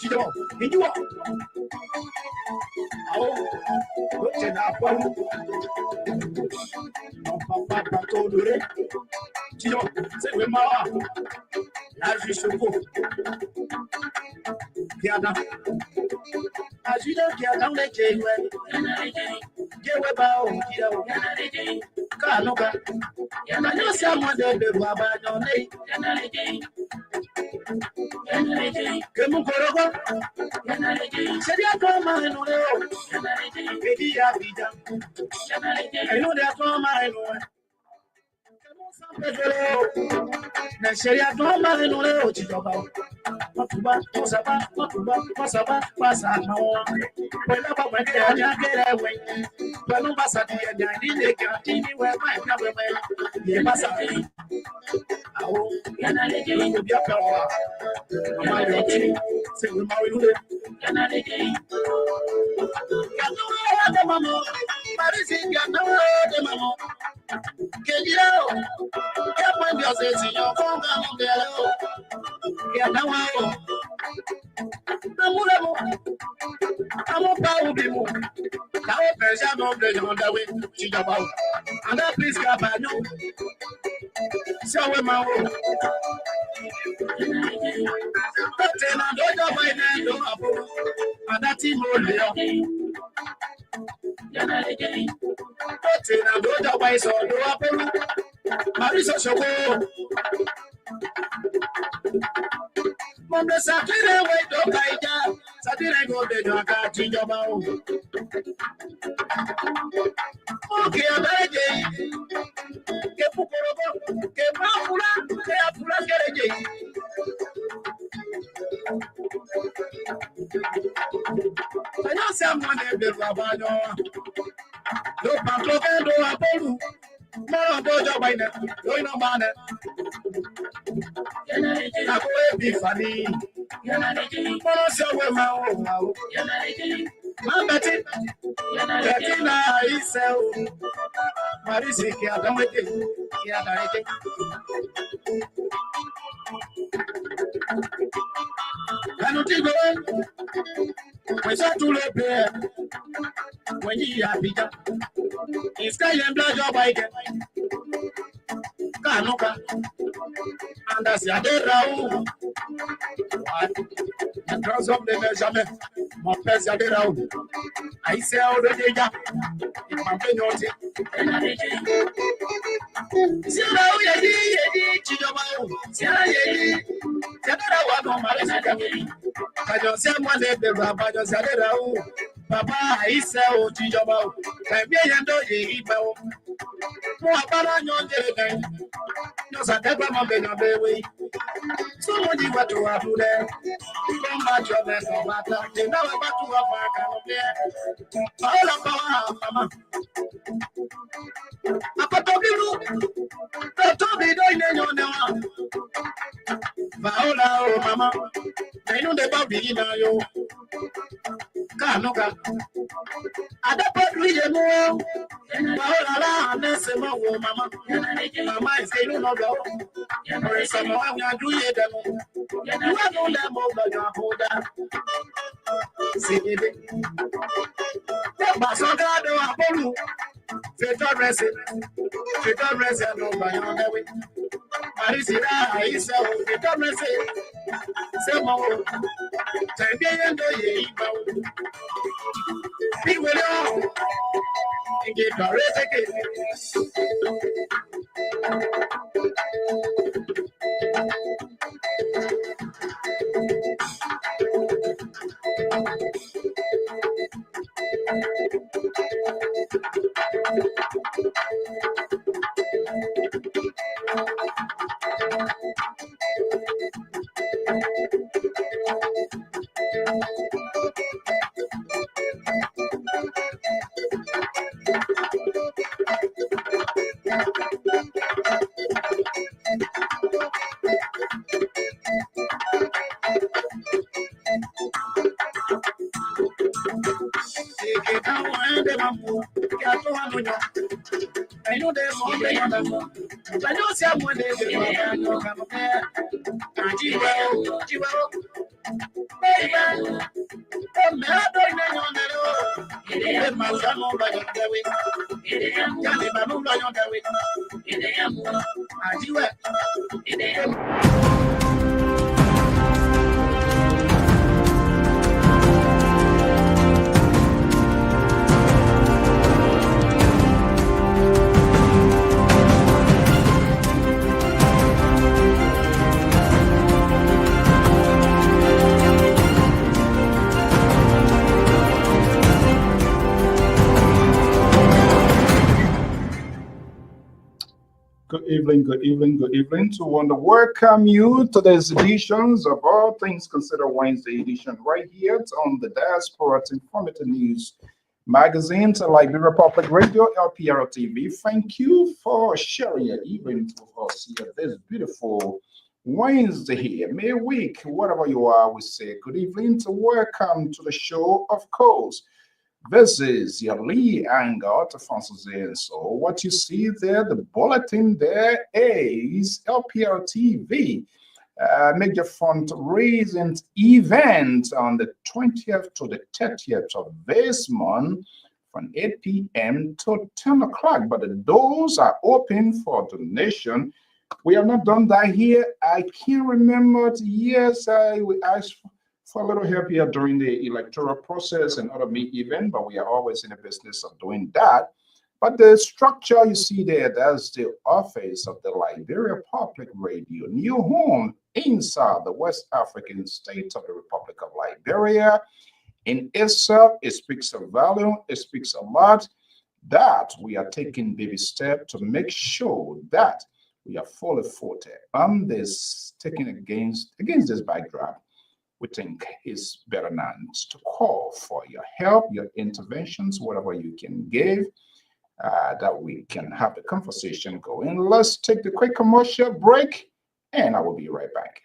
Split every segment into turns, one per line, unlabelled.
Chido, you are. Oh, what's in our phone? Papa told you. Chido, say we ma. As you should go. Kiana. As you don't get down the gateway. Gateway bow, Kido. Kanuka. I know someone that the Baba don't need. Kemukorogo. Said you come my no. I know that all my no. Na sheria toma no leo chidoba matuba osaba pasaba pasa no pela ba mwende ya gere we pela basa dia dia ni ka tini we mai na we ye pasa awo yana leke ko bia ka wa ma yo ti se we ma we no le yana leke ya no de mamo parisi ya no de mamo Kelio, ya mwende ozeti yokonga mongelo, ya dawa, amulemo, amopa ubimu, kawo peja nombre yondawe, chijaba, anda please kabanyo, siawe mawo, tena dojo baine do apo, anda timo leo. Tena dojo bai so do apo, mariso shoko. Mama sakire we do kaija, sakire go de do aka jinjoba o. Oke abeje, ke pukorogo, ke mafula, ke afula kereje. Anya someone e be babanyo. Do panto ke do apolu. Mara dojo bai na, do ino bana. Na ko e bi fani. Mara se we ma o. Mambati. Yati na ise o. Marisi ki adamete. Ki adarete. Kanu tigo. Wesa tule pe. When you are bigger. In sky and blood job I get. Kanuka. And that's the other round. The cross of the measurement. My best other round. I say already. In my penalty. See how you did, Chidoma. See how you did. Tell one of my second. I don't say one day the rabbi just had it out. Papa, I say, oh, Chidoma. I be a do ye email. More about your day. No, I never remember your baby. Someone you want to have to there. Come back your best of that. They know about to have a kind of there. All about Mama. Apatobiru. Toby doing your name. Vaola, oh, Mama. I know the baby now, yo. Kanuka. Adapot with more. Vaola, Nessima, Mama. Mama is saying, no, go. Or someone I do it. You have no them over your holder. See it. Basogado, Apollo. Feta resin, no, by your way. Marisina, I say, Feta resin. Say more. Time and ye. Be with you. Get a recipe. I know there's more than I know someone is
Good evening, good evening, good evening. To want to welcome you to this editions of All Things Considered Wednesday edition right here on the Diaspora Informative News magazine to Liberia Public Radio, LPR-TV. Thank you for sharing your evening with us here this beautiful Wednesday here, May week, whatever you are, we say good evening to welcome to the show, of course. This is your Lee Angle to Francis. So what you see there, the bulletin there is LPR TV major fundraising event on the 20th to the 30th of this month from 8 p.m. to 10 o'clock. But the doors are open for donation. We have not done that here. I can't remember the years we asked for a little help here during the electoral process and other events, but we are always in the business of doing that. But the structure you see there, that's the office of the Liberia Public Radio, new home inside the West African state of the Republic of Liberia. In itself, it speaks of value, it speaks a lot that we are taking baby steps to make sure that we are fully footed on this, taking against this backdrop. We think it's better not to call for your help, your interventions, whatever you can give, that we can have the conversation going. Let's take the quick commercial break, and I will be right back.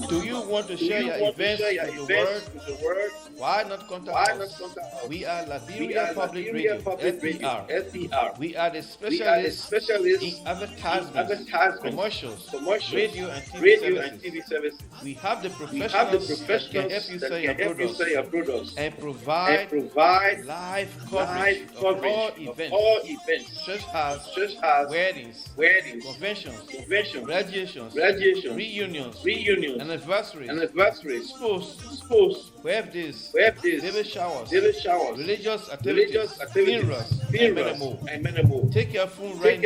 Do you want to share your events with the world? Why not contact us? We are Liberia Public Radio, LPR. We are the specialists in advertisements, commercials, radio and TV services. We have the professionals that can help you sell your products and provide live coverage of all events, such as weddings, conventions, graduations, reunions, anniversaries, sports, birthdays, baby showers, religious activities, funerals, and many more. Take your phone right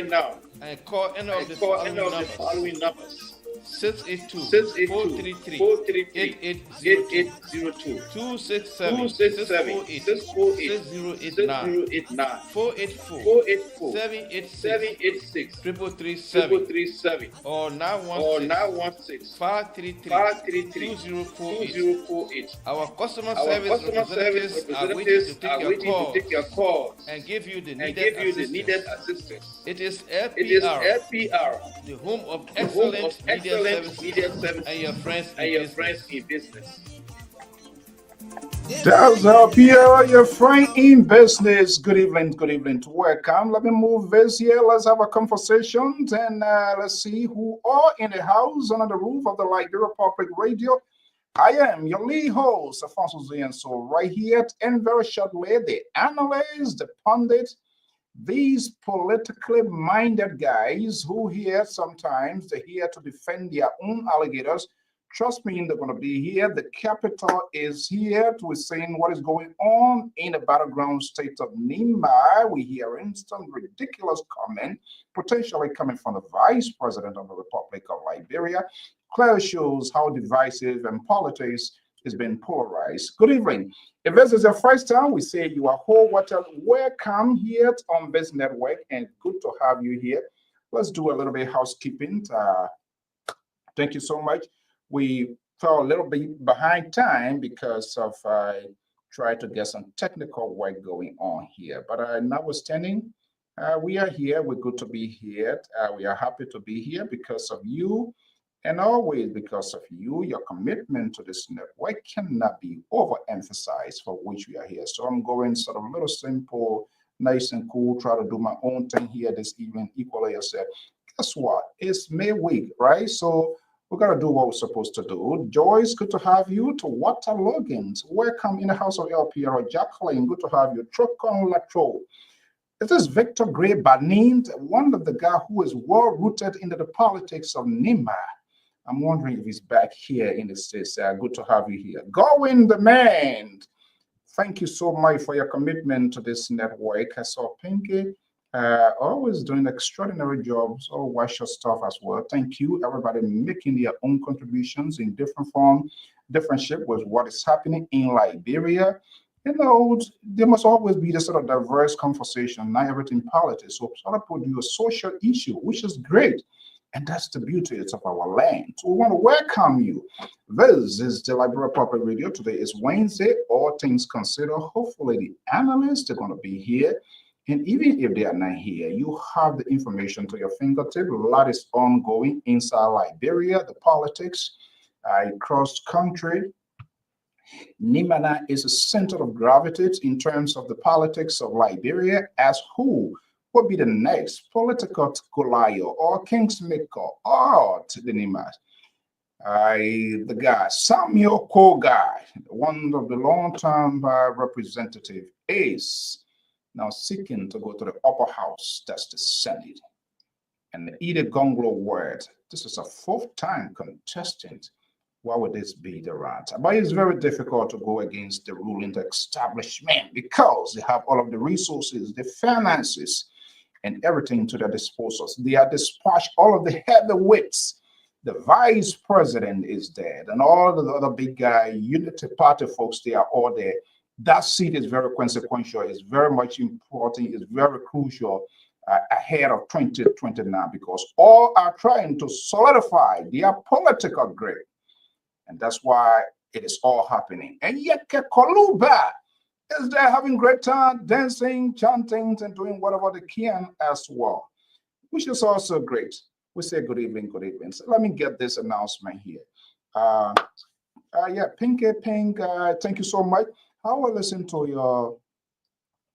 now and call any of the following numbers. 682-433-8802, 267-648-6089, 484-786-3337, or 916-533-2048. Our customer service representatives are waiting to take your calls and give you the needed assistance. It is LPR, the home of excellent media service and your friends in business.
That's LPR, your friend in business. Good evening to welcome. Let me move this here. Let's have a conversation and let's see who are in the house under the roof of the Liberia Public Radio. I am your lead host, Alfonso Zian. So right here and very shortly, the analysts, the pundits, these politically minded guys who here sometimes they're here to defend their own alligators. Trust me, they're going to be here. The capital is here to saying what is going on in the battleground state of Nimba. We hear some ridiculous comment, potentially coming from the vice president of the Republic of Liberia. Clearly shows how divisive and politics is being polarized. Good evening. If this is your first time, we say you are whole water. Welcome here on this network and good to have you here. Let's do a little bit of housekeeping. Thank you so much. We fell a little bit behind time because of trying to get some technical work going on here. But notwithstanding, we are here. We're good to be here. We are happy to be here because of you And always because of you, your commitment to this network cannot be overemphasized, for which we are here. So I'm going sort of a little simple, nice and cool, try to do my own thing here this evening. Equally, I said, guess what? It's May week, right? So we're going to do what we're supposed to do. Joyce, good to have you. To Water Logins, welcome in the house of LPR. Jacqueline, good to have you. Trocon Latro. This is Victor Gray Banin, one of the guy who is well rooted into the politics of Nima. I'm wondering if he's back here in the States. Good to have you here. Going the man. Thank you so much for your commitment to this network. I saw Pinky always doing extraordinary jobs. Oh, watch your stuff as well. Thank you, everybody, making their own contributions in different form, different shape with what is happening in Liberia. You know, there must always be this sort of diverse conversation, not everything politics. So sort of produce a social issue, which is great. And that's the beauty of our land. So we want to welcome you. This is the Liberia Public Radio. Today is Wednesday, all things considered. Hopefully the analysts are going to be here. And even if they are not here, you have the information to your fingertip. A lot is ongoing inside Liberia, the politics, across country. Nimana is a center of gravity in terms of the politics of Liberia, as who will be the next political Goliath or Kingsmaker or the Nimas. The guy, Samuel Kogai, one of the long-term representative, is now seeking to go to the upper house, that's the Senate. And the Ida Gonglo word, this is a fourth-time contestant. Why would this be the right? But it's very difficult to go against the ruling establishment because they have all of the resources, the finances, and everything to their disposal. They are dispatched all of the heavyweights. The vice president is there, and all of the other big guy, Unity Party folks, they are all there. That seat is very consequential, it's very much important, it's very crucial ahead of 2029 because all are trying to solidify their political grade. And that's why it is all happening. And yet, Koluba is there having great time, dancing, chanting, and doing whatever they can as well, which is also great. We say good evening, good evening. So let me get this announcement here. Yeah, Pinky Pink, thank you so much. I will listen to your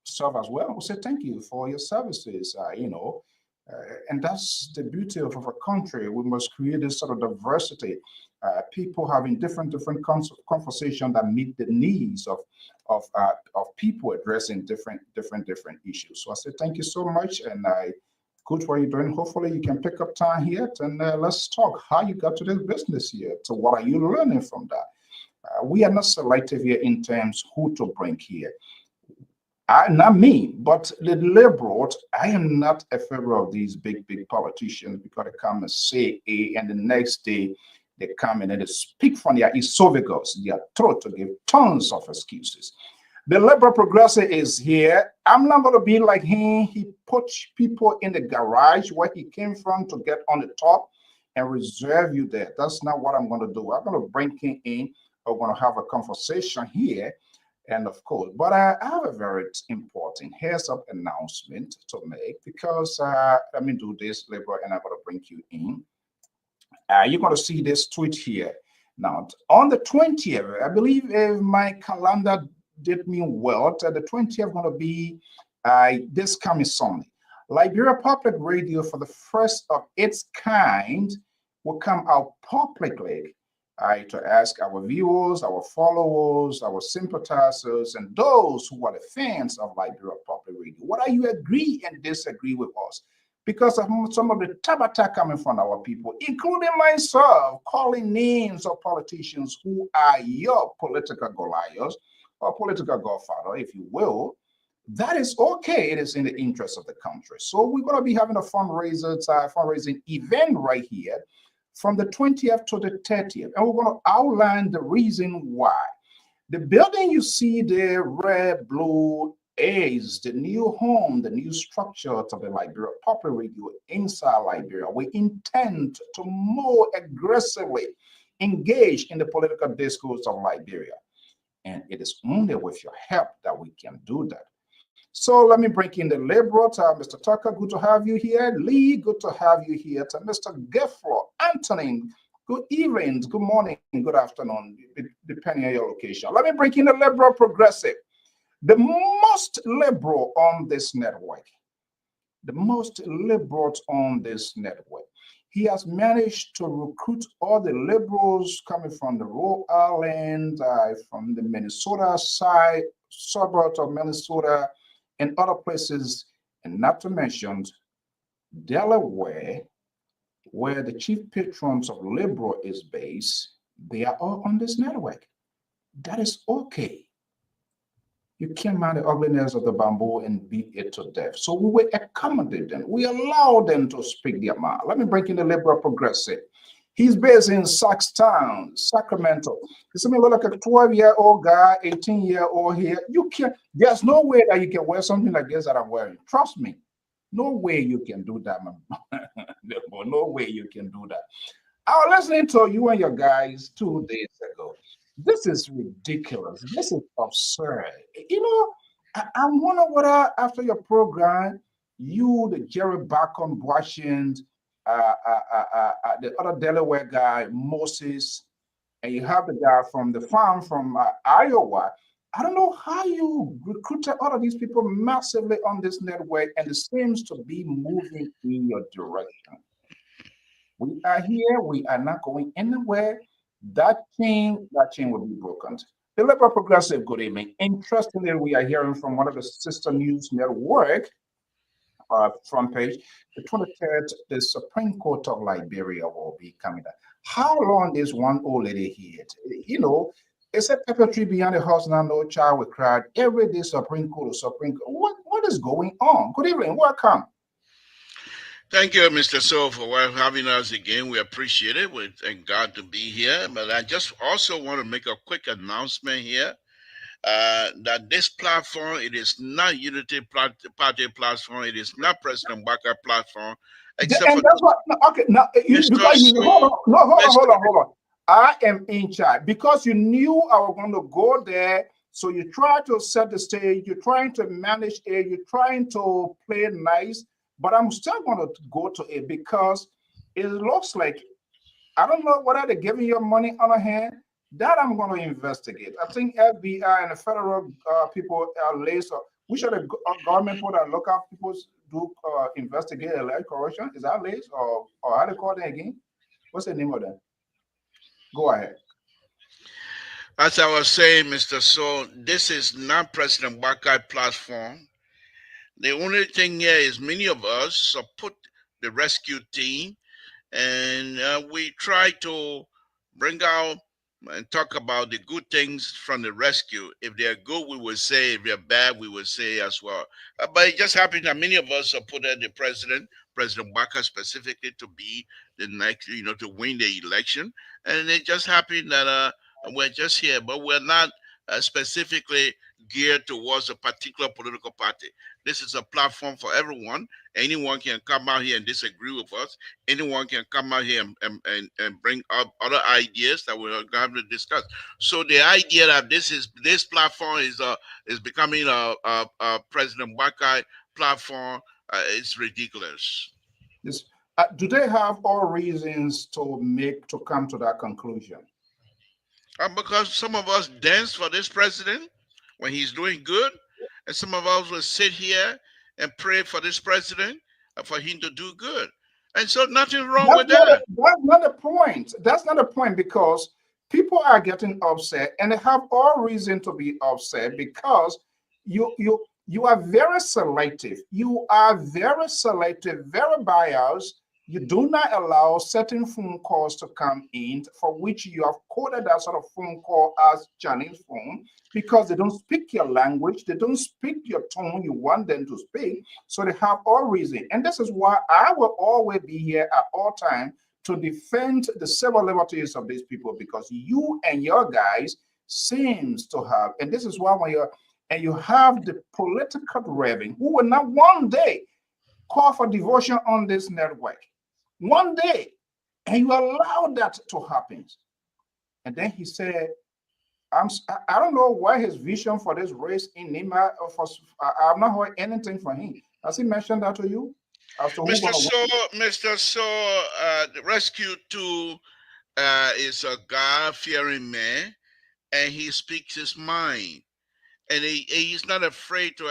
stuff as well. We say thank you for your services, and that's the beauty of our country. We must create this sort of diversity. People having different conversation that meet the needs of people addressing different issues. So I say thank you so much, and good what you're doing. Hopefully you can pick up time here and let's talk how you got to this business here. So what are you learning from that? We are not selective here in terms who to bring here. Not me, but the liberals. I am not a favor of these big politicians because they come and say A, and the next day they come in and they speak from their esophagus, their throat, to give tons of excuses. The liberal progressive is here. I'm not going to be like him. He puts people in the garage where he came from to get on the top and reserve you there. That's not what I'm going to do. I'm going to bring him in. We're going to have a conversation here. And of course, but I have a very important heads-up announcement to make because let me do this, liberal, and I'm going to bring you in. You're going to see this tweet here. Now, on the 20th, I believe if my calendar did me well, the 20th going to be this coming Sunday. Liberia Public Radio, for the first of its kind, will come out publicly to ask our viewers, our followers, our sympathizers, and those who are the fans of Liberia Public Radio, what are you agree and disagree with us? Because of some of the tabata coming from our people, including myself, calling names of politicians who are your political Goliaths or political godfather, if you will, that is okay. It is in the interest of the country. So we're going to be having a fundraising event right here from the 20th to the 30th. And we're going to outline the reason why. The building you see there, red, blue, is the new home, the new structure of the Liberia Public Radio inside Liberia. We intend to more aggressively engage in the political discourse of Liberia. And it is only with your help that we can do that. So let me bring in the liberal, Mr. Tucker, good to have you here. Lee, good to have you here. To Mr. Geffler, Anthony, good evening, good morning, good afternoon, depending on your location. Let me bring in the liberal progressive, the most liberal on this network. The most liberal on this network. He has managed to recruit all the liberals coming from the Rhode Island, from the Minnesota side, suburbs of Minnesota, and other places, and not to mention Delaware, where the chief patrons of liberal is based. They are all on this network. That is okay. You can't mind the ugliness of the bamboo and beat it to death. So we will accommodate them. We allow them to speak their mind. Let me bring in the liberal progressive. He's based in Saxtown, Sacramento. You see me look like a 12-year-old guy, 18-year-old here. You can't, there's no way that you can wear something like this that I'm wearing. Trust me. No way you can do that, man. No way you can do that. I was listening to you and your guys 2 days ago. This is ridiculous. This is absurd. You know, I wonder whether after your program, you, the Jerry Bacon Washington, the other Delaware guy, Moses, and you have the guy from the farm from Iowa. I don't know how you recruited all of these people massively on this network, and it seems to be moving in your direction. We are here. We are not going anywhere. That chain will be broken. The Liberal Progressive, good evening. Interestingly, we are hearing from one of the sister news network front page, the 23rd, the Supreme Court of Liberia will be coming down. How long is one old lady here? You know, it's a pepper tree behind the house now, no child will cry. Every day, Supreme Court. What is going on? Good evening. Welcome.
Thank you, Mr. So, for having us again. We appreciate it. We thank God to be here. But I just also want to make a quick announcement here that this platform, it is not Unity Party platform. It is not President Baka platform. Except
and that's what, okay, now, hold on. I am in charge because you knew I was going to go there. So you try to set the stage. You're trying to manage it. You're trying to play nice. But I'm still going to go to it because it looks like, I don't know whether they're giving you money on a hand. That I'm going to investigate. I think FBI and the federal people are laced. We should have government for that local people do investigate elect corruption. Is that laced or how they call it again? What's the name of that? Go ahead.
As I was saying, Mr. So, this is not President Baka platform. The only thing here is many of us support the rescue team, and we try to bring out and talk about the good things from the rescue. If they're good, we will say. If they're bad, we will say as well. But it just happened that many of us supported the President Baka specifically, to be the next, to win the election. And it just happened that we're just here, but we're not specifically geared towards a particular political party. This is a platform for everyone. Anyone can come out here and disagree with us. Anyone can come out here and bring up other ideas that we're going to discuss. So the idea that this platform is becoming a President Baka platform is ridiculous.
Yes. Do they have all reasons to come to that conclusion?
Because some of us dance for this president when he's doing good, and some of us will sit here and pray for this president for him to do good. And so nothing wrong with that.
That's not the point. That's not the point, because people are getting upset, and they have all reason to be upset because you are very selective. You are very selective, very biased. You do not allow certain phone calls to come in for which you have coded that sort of phone call as Chinese phone, because they don't speak your language. They don't speak your tone you want them to speak. So they have all reason. And this is why I will always be here at all times to defend the civil liberties of these people, because you and your guys seems to have, and this is why you have the political raving who will not one day call for devotion on this network. One day, and you allow that to happen. And then he said, I don't know why his vision for this race in Nima, I've not heard anything from him. Has he mentioned that to you?
Mr. So, the rescue 2 is a God-fearing man, and he speaks his mind, and he's not afraid to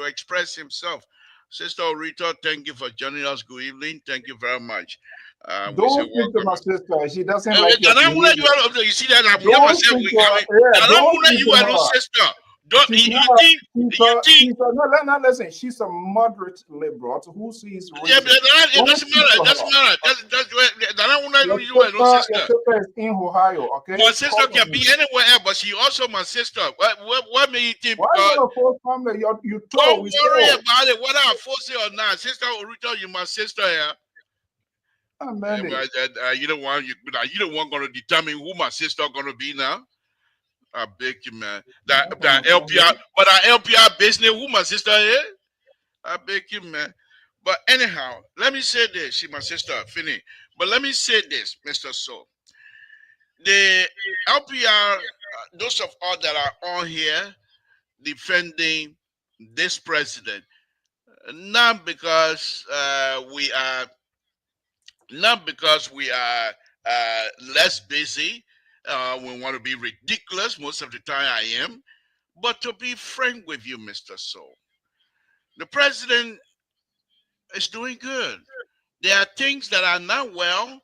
express himself. Sister Rita, thank you for joining us. Good evening. Thank you very much. We say
Don't speak to my
welcome.
sister. She doesn't like your
Danamuna,
behavior.
you see that I'm here
Don't
myself.
speak to her. Yeah, don't
Danamuna,
speak
you
to
are no
her.
sister. Don't
She's not.
you think
She's a, no, no, listen. She's a moderate liberal who sees
yeah,
reason.
it
Don't
doesn't
speak
matter.
to
It doesn't
her.
matter. That's where Danamuna, you are no
Your
sister.
sister is in Ohio, okay?
My sister
Call
can
on
be
me.
anywhere else, but she also my sister. What made you think?
Why are you
Because
gonna force family? You
don't
told, we
worry
told.
about it, whether I force it or not. Sister Rita, you my sister, yeah.
Ah, man,
You don't want you don't want gonna determine who my sister gonna be now. I beg you, man. That LPR, but that LPR business, who my sister is? I beg you, man. But anyhow, let me say this. She my sister, Finny. But let me say this, Mr. So. The LPR, those of us that are on here defending this president, not because we are less busy. We want to be ridiculous. Most of the time, I am. But to be frank with you, Mr. So, the president is doing good. There are things that are not well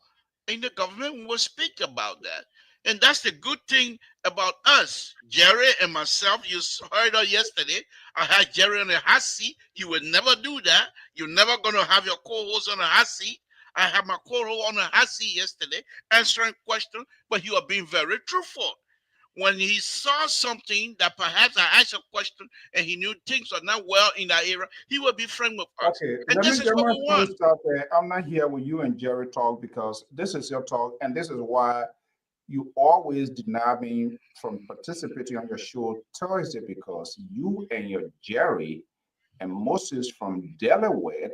in the government. We will speak about that. And that's the good thing about us. Jerry and myself, you heard her yesterday. I had Jerry on the hot seat. You would never do that. You're never going to have your co-host on the hot seat. I had my co-host on the hot seat yesterday answering questions, but you are being very truthful. When he saw something that perhaps I asked a question and he knew things are not well in that area, he will be frank with us.
okay,
And
let me
this is
get
what
my
we want.
point out there. I'm not here with you and Jerry talk because this is your talk, and this is why you always deny me from participating on your show Thursday because you and your Jerry and Moses from Delaware,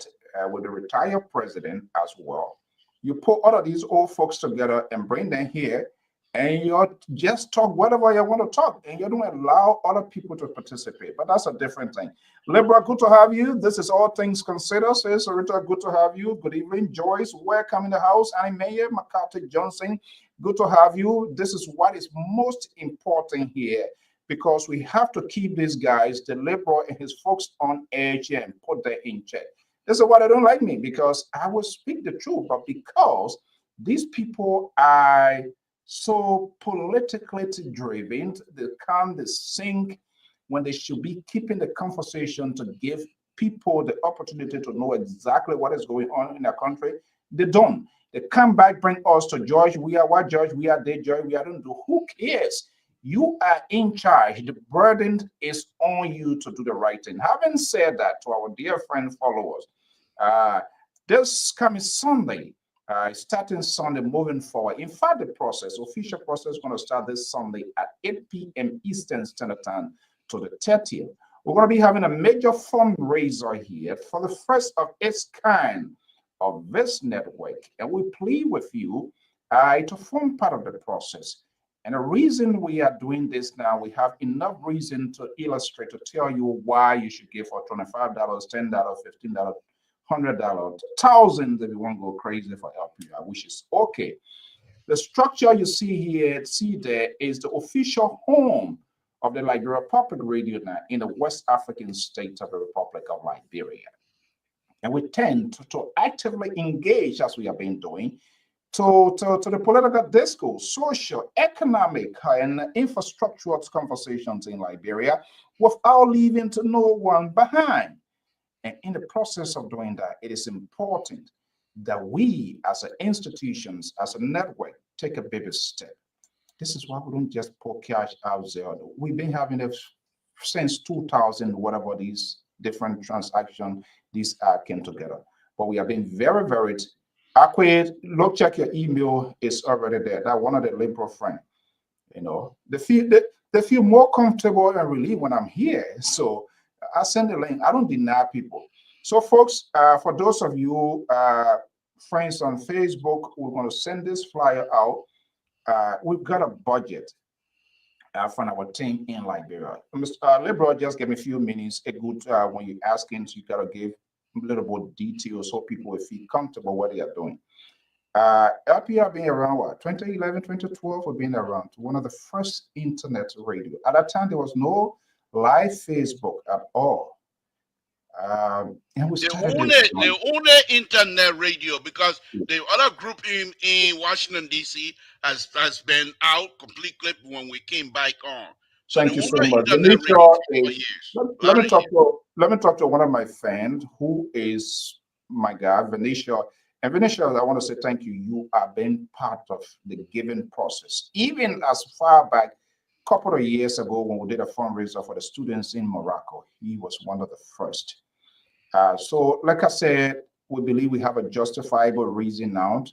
with the retired president as well. You put all of these old folks together and bring them here, and you just talk whatever you want to talk, and you don't allow other people to participate. But that's a different thing. Libra, good to have you. This is All Things Considered. Says Sarita, good to have you. Good evening. Joyce, welcome in the house. Annie Mayer, McCarthy Johnson, good to have you. This is what is most important here because we have to keep these guys, the liberal and his folks, on edge and put them in check. This is why they don't like me because I will speak the truth, but because these people are so politically driven, they come, they sink when they should be keeping the conversation to give people the opportunity to know exactly what is going on in their country. They don't. They come back, bring us to judge. We are what judge, we are they judge, we are don't do. Who cares? You are in charge. The burden is on you to do the right thing. Having said that, to our dear friend followers, uh, this coming Sunday, starting Sunday, moving forward. In fact, the official process, is going to start this Sunday at 8 p.m. Eastern Standard Time to the 30th. We're going to be having a major fundraiser here for the first of its kind of this network. And we plead with you to form part of the process. And the reason we are doing this now, we have enough reason to illustrate, to tell you why you should give for $25, $10, $15, $100, thousands if you want to go crazy for LPR, which is okay. The structure you see there is the official home of the Liberia Public Radio now in the West African state of the Republic of Liberia. And we tend to actively engage, as we have been doing, to the political discourse, social, economic, and infrastructural conversations in Liberia without leaving to no one behind. And in the process of doing that, it is important that we, as institutions, as a network, take a baby step. This is why we don't just pour cash out there. We've been having it since 2000, whatever these different transactions, these came together. But we have been very, very accurate. Look, check your email, it's already there. That one of the liberal friends, they feel more comfortable and relieved when I'm here. So I send the link. I don't deny people. So, folks, for those of you friends on Facebook, we're going to send this flyer out. We've got a budget from our team in Liberia. Mr. Liberal just gave me a few minutes. A good when you ask him, so you got to give a little more detail so people will feel comfortable what they are doing. LPR being around what, 2011, 2012, or being around one of the first internet radio. At that time, there was no live Facebook at all. And we started
the only internet radio, because the other group in Washington D.C. has been out completely when we came back on. So
thank
the
you so
only
much.
internet radio
Is, let me talk to one of my friends who is my guy, Venetia. And Venetia, I want to say thank you. You are being part of the giving process. Even as far back a couple of years ago when we did a fundraiser for the students in Morocco, he was one of the first. So like I said, we believe we have a justifiable reason now,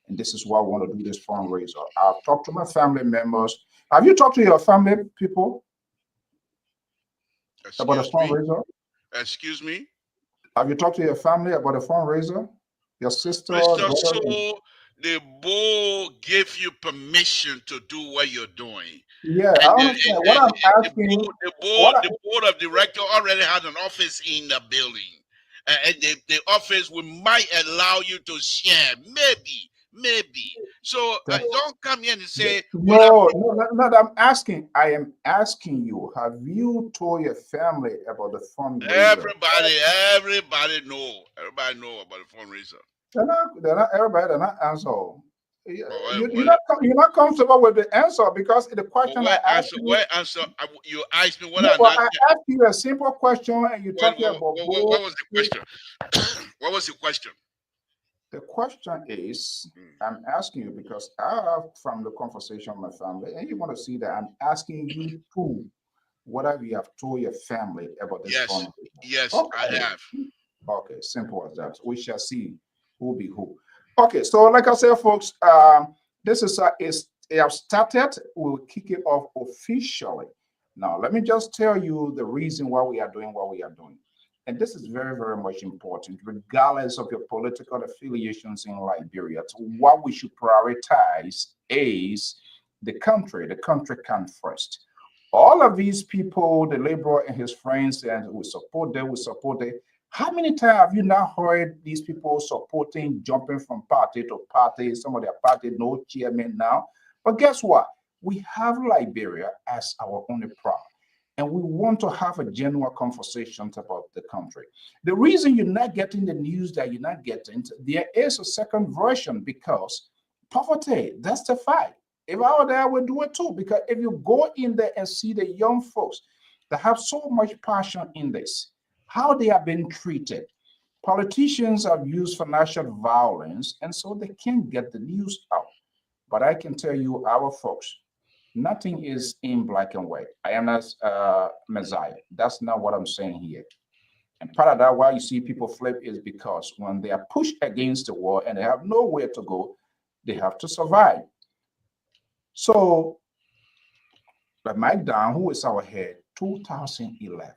and this is why we want to do this fundraiser. I've talked to my family members. Have you talked to your family people about a fundraiser?
Excuse me?
Have you talked to your family about a fundraiser? Your sister,
brother? So they both give you permission to do what you're doing.
Yeah, I understand. What I'm asking,
the board of director already had an office in the building. And the office might allow you to share, maybe. So don't come here and say,
no, I'm asking. I am asking you, have you told your family about the fundraiser?
Everybody know about the fundraiser.
They're not answering. You're not comfortable with the answer because the question I asked you.
What answer? You asked me what
I asked you a simple question and you talking about.
What was the question? What was the question?
The question is, I'm asking you because I have from the conversation with my family, and you want to see that I'm asking you to whatever you have told your family about this fundraiser.
Yes, okay. I have.
Okay, simple as that. We shall see who be who. Okay, so like I said, folks, this is it have started. We'll kick it off officially. Now, let me just tell you the reason why we are doing what we are doing. And this is very, very much important, regardless of your political affiliations in Liberia. So what we should prioritize is the country. The country comes first. All of these people, the laborer and his friends, and we support them, How many times have you now heard these people supporting, jumping from party to party? Some of their party, no chairman now. But guess what? We have Liberia as our only problem. And we want to have a genuine conversation about the country. The reason you're not getting the news that you're not getting, there is a second version because poverty, that's the fight. If I were there, I would do it too. Because if you go in there and see the young folks that have so much passion in this, how they are being treated. Politicians have used financial violence, and so they can't get the news out. But I can tell you, our folks, nothing is in black and white. I am not Messiah. That's not what I'm saying here. And part of that, why you see people flip is because when they are pushed against the wall and they have nowhere to go, they have to survive. So, but Mike Down, who is our head, 2011.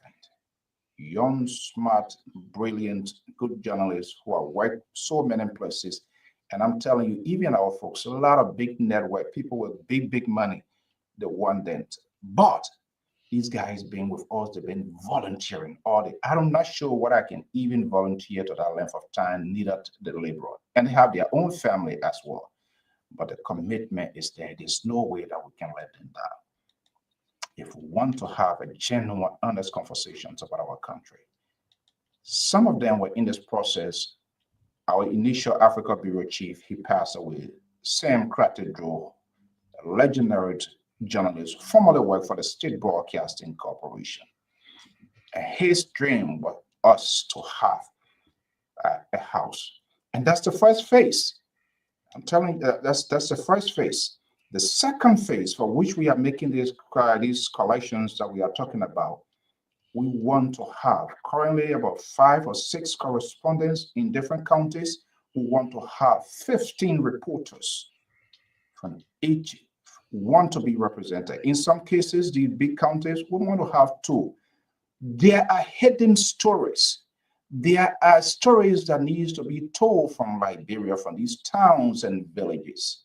Young, smart, brilliant, good journalists who have worked so many places. And I'm telling you, even our folks, a lot of big network, people with big money, they want them. But these guys being with us, they've been volunteering all day. I'm not sure what I can even volunteer to that length of time needed the laborer. And they have their own family as well. But the commitment is there. There's no way that we can let them down. If we want to have a genuine, honest conversations about our country. Some of them were in this process. Our initial Africa Bureau chief, he passed away. Sam Cratidro, a legendary journalist, formerly worked for the State Broadcasting Corporation. And his dream was us to have a house. And that's the first phase. I'm telling you, that's the first phase. The second phase for which we are making these collections that we are talking about, we want to have currently about 5 or 6 correspondents in different counties. We want to have 15 reporters from each want to be represented. In some cases, the big counties, we want to have 2. There are hidden stories. There are stories that needs to be told from Liberia, from these towns and villages.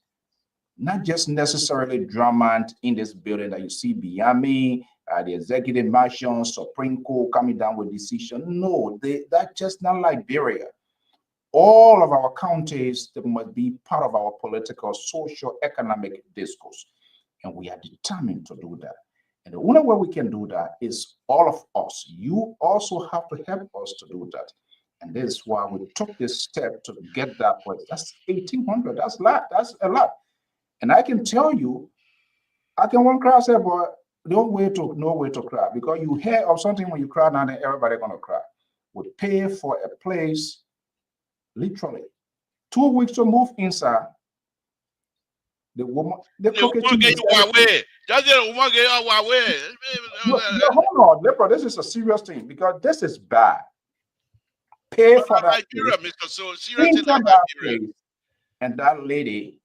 Not just necessarily drama in this building that you see behind me, the executive mansion, Supreme Court coming down with decision. No, that's just not Liberia. all of our counties, they must be part of our political, social, economic discourse. And we are determined to do that. And the only way we can do that is all of us. You also have to help us to do that. And this is why we took this step to get that way. That's 1,800. That's a lot. That's a lot. And I can tell you, I can one cry say, boy, don't wait to no way to cry because you hear of something when you cry now, then everybody gonna cry. We pay for a place literally 2 weeks to move inside. The woman, the cookie
woman get you away. Just the woman get you away.
no, hold on, Lepo, this is a serious thing because this is bad. Pay for that
Nigeria,
place,
Mr. So seriously,
enter
like
that
Nigeria.
place, and that lady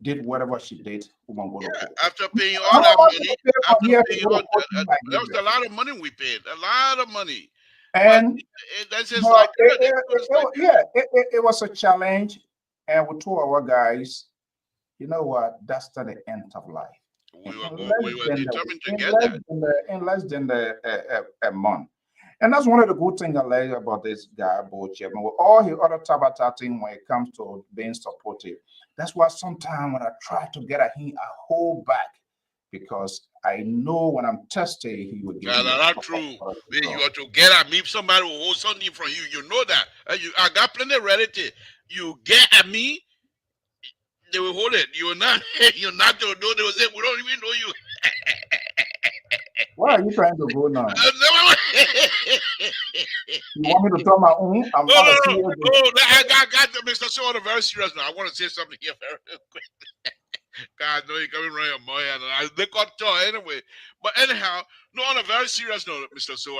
did whatever she did. Woman,
Yeah,
go.
after paying
How
all that
much
money,
you pay from
after
here to
paying
go
all
to court in
that was
Nigeria?
a lot of money we paid. A lot of money. But
And
that's just
no,
like
yeah, it was a challenge, and we told our guys, you know what? That's not the end of life.
we were we
Less
were
than
determined to
in
get
less
that.
than in less than a month. And that's one of the good things I like about this guy, Bo Chairman. With all his other tabata thing when it comes to being supportive. That's why sometimes when I try to get at him, I hold back because I know when I'm tested, he will give me a
That's not
proper
true. You
result.
have to get at me. Somebody will hold something from you. You know that. I got plenty of relative. You get at me, they will hold it. You're not. You're not to know. They will say, "We don't even know you."
Where are you trying to go now? You want me to tell my own? I'm
No,
on
no,
a
no.
serious.
Oh, I got Mr. So on a very serious note. I want to say something here very quick. God, no, you're coming around your boy, and they got to anyway. But anyhow, no, on a very serious note, Mr. So,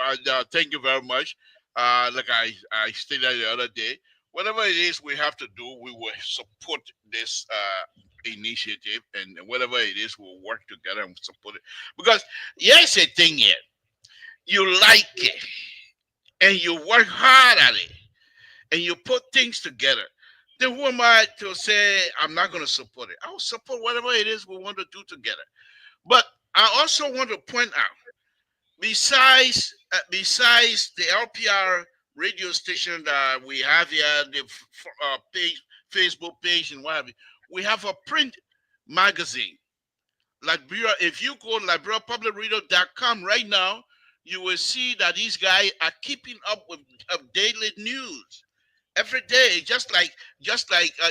thank you very much. Like I stated the other day, whatever it is we have to do, we will support this initiative, and whatever it is, we'll work together and support it. Because here's the thing here: you like it, and you work hard at it, and you put things together. Then who am I to say I'm not going to support it? I will support whatever it is we want to do together. But I also want to point out, besides the LPR radio station that we have here, the page, Facebook page, and what have you, we have a print magazine. Liberia, if you go to liberiapublicradio.com right now, you will see that these guys are keeping up with daily news every day, just like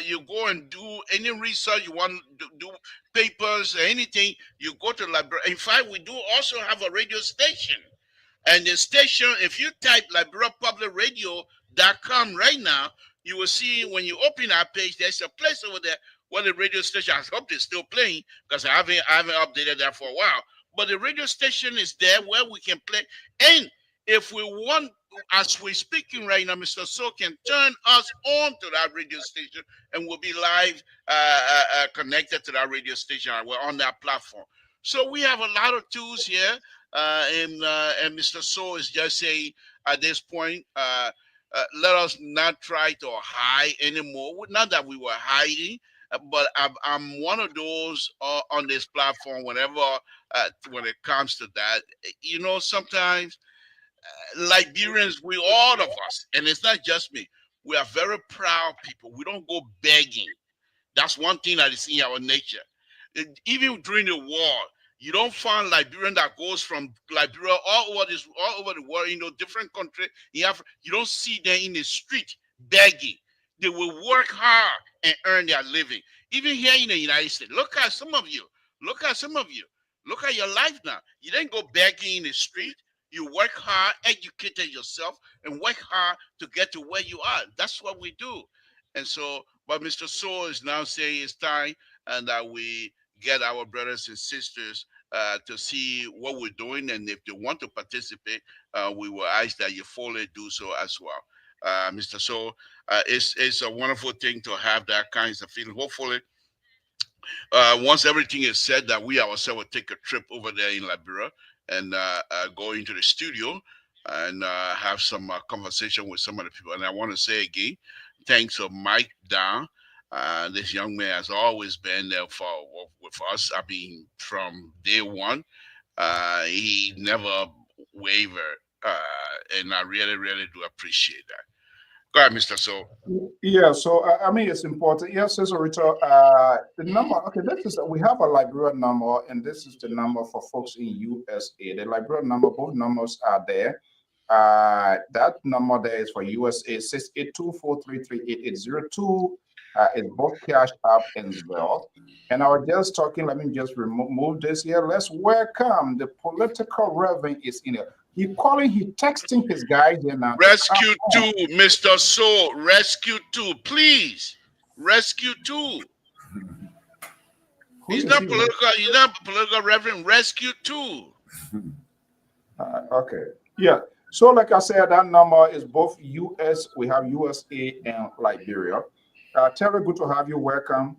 you go and do any research you want to do, papers or anything, you go to library. In fact, we do also have a radio station, and the station, if you type liberiapublicradio.com right now, you will see when you open our page, there's a place over there where the radio station, I hope they're still playing because I haven't updated that for a while. But the radio station is there where we can play. And if we want, as we're speaking right now, Mr. So can turn us on to that radio station and we'll be live connected to that radio station. We're on that platform. So we have a lot of tools here. And Mr. So is just saying at this point, let us not try to hide anymore. Not that we were hiding, but I'm one of those on this platform. Whenever when it comes to that, sometimes Liberians, we all of us, and it's not just me. We are very proud people. We don't go begging. That's one thing that is in our nature. Even during the war, you don't find Liberian that goes from Liberia all over the world, different country. You don't see them in the street begging. They will work hard and earn their living. Even here in the United States, look at some of you. Look at some of you. Look at your life now. You didn't go begging in the street. You work hard, educated yourself, and work hard to get to where you are. That's what we do. And so, but Mr. So is now saying it's time and that we get our brothers and sisters to see what we're doing. And if they want to participate, we will ask that you fully do so as well. Mr. So, it's a wonderful thing to have that kinds of feeling. Hopefully, once everything is said, that we ourselves will take a trip over there in Liberia and go into the studio and have some conversation with some of the people. And I want to say again, thanks to Mike Down. This young man has always been there with us. I mean, from day one, he never wavered, and I really, really do appreciate that. Go ahead, Mr. So.
Yeah, so I mean, it's important. Yes, Cesar Rito, the number, okay, this is, we have a Liberian number, and this is the number for folks in USA. The Liberian number, both numbers are there. That number there is for USA, 682-433-8802. It's both Cash App and Zelle. And I was just talking, let me just remove this here. Let's welcome the political reverend is in here. He calling, he texting his guys here now.
Rescue 2, Mr. So. Rescue 2, please. Rescue 2. He's not political. He's not political reverend. Rescue 2.
Okay. Yeah. So, like I said, that number is both US. We have USA and Liberia. Terry, good to have you. Welcome.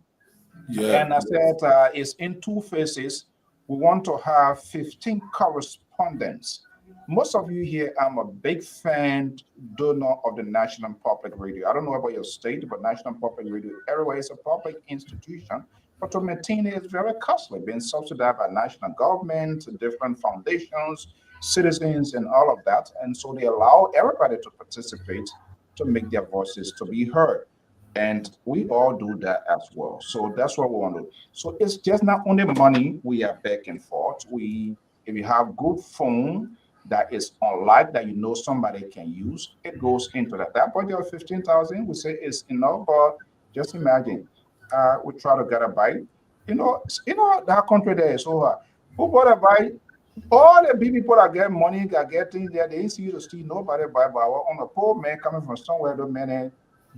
Yeah.
And I said it's in two phases. We want to have 15 correspondents. Most of you here, I'm a big fan donor of the National Public Radio. I don't know about your state, but National Public Radio everywhere is a public institution. But to maintain it is very costly, being subsidized by national government, different foundations, citizens, and all of that. And so they allow everybody to participate to make their voices to be heard. And we all do that as well. So that's what we want to do. So it's just not only money we are back and forth. If you have good phone that is unlike that you know somebody can use, it goes into that. That budget of 15,000, we say is enough, but just imagine we try to get a bite. That country there is so hard. Who bought a bite? All the big people that get money, that get things there, they see you to steal, nobody buy, but on a poor man coming from somewhere, the man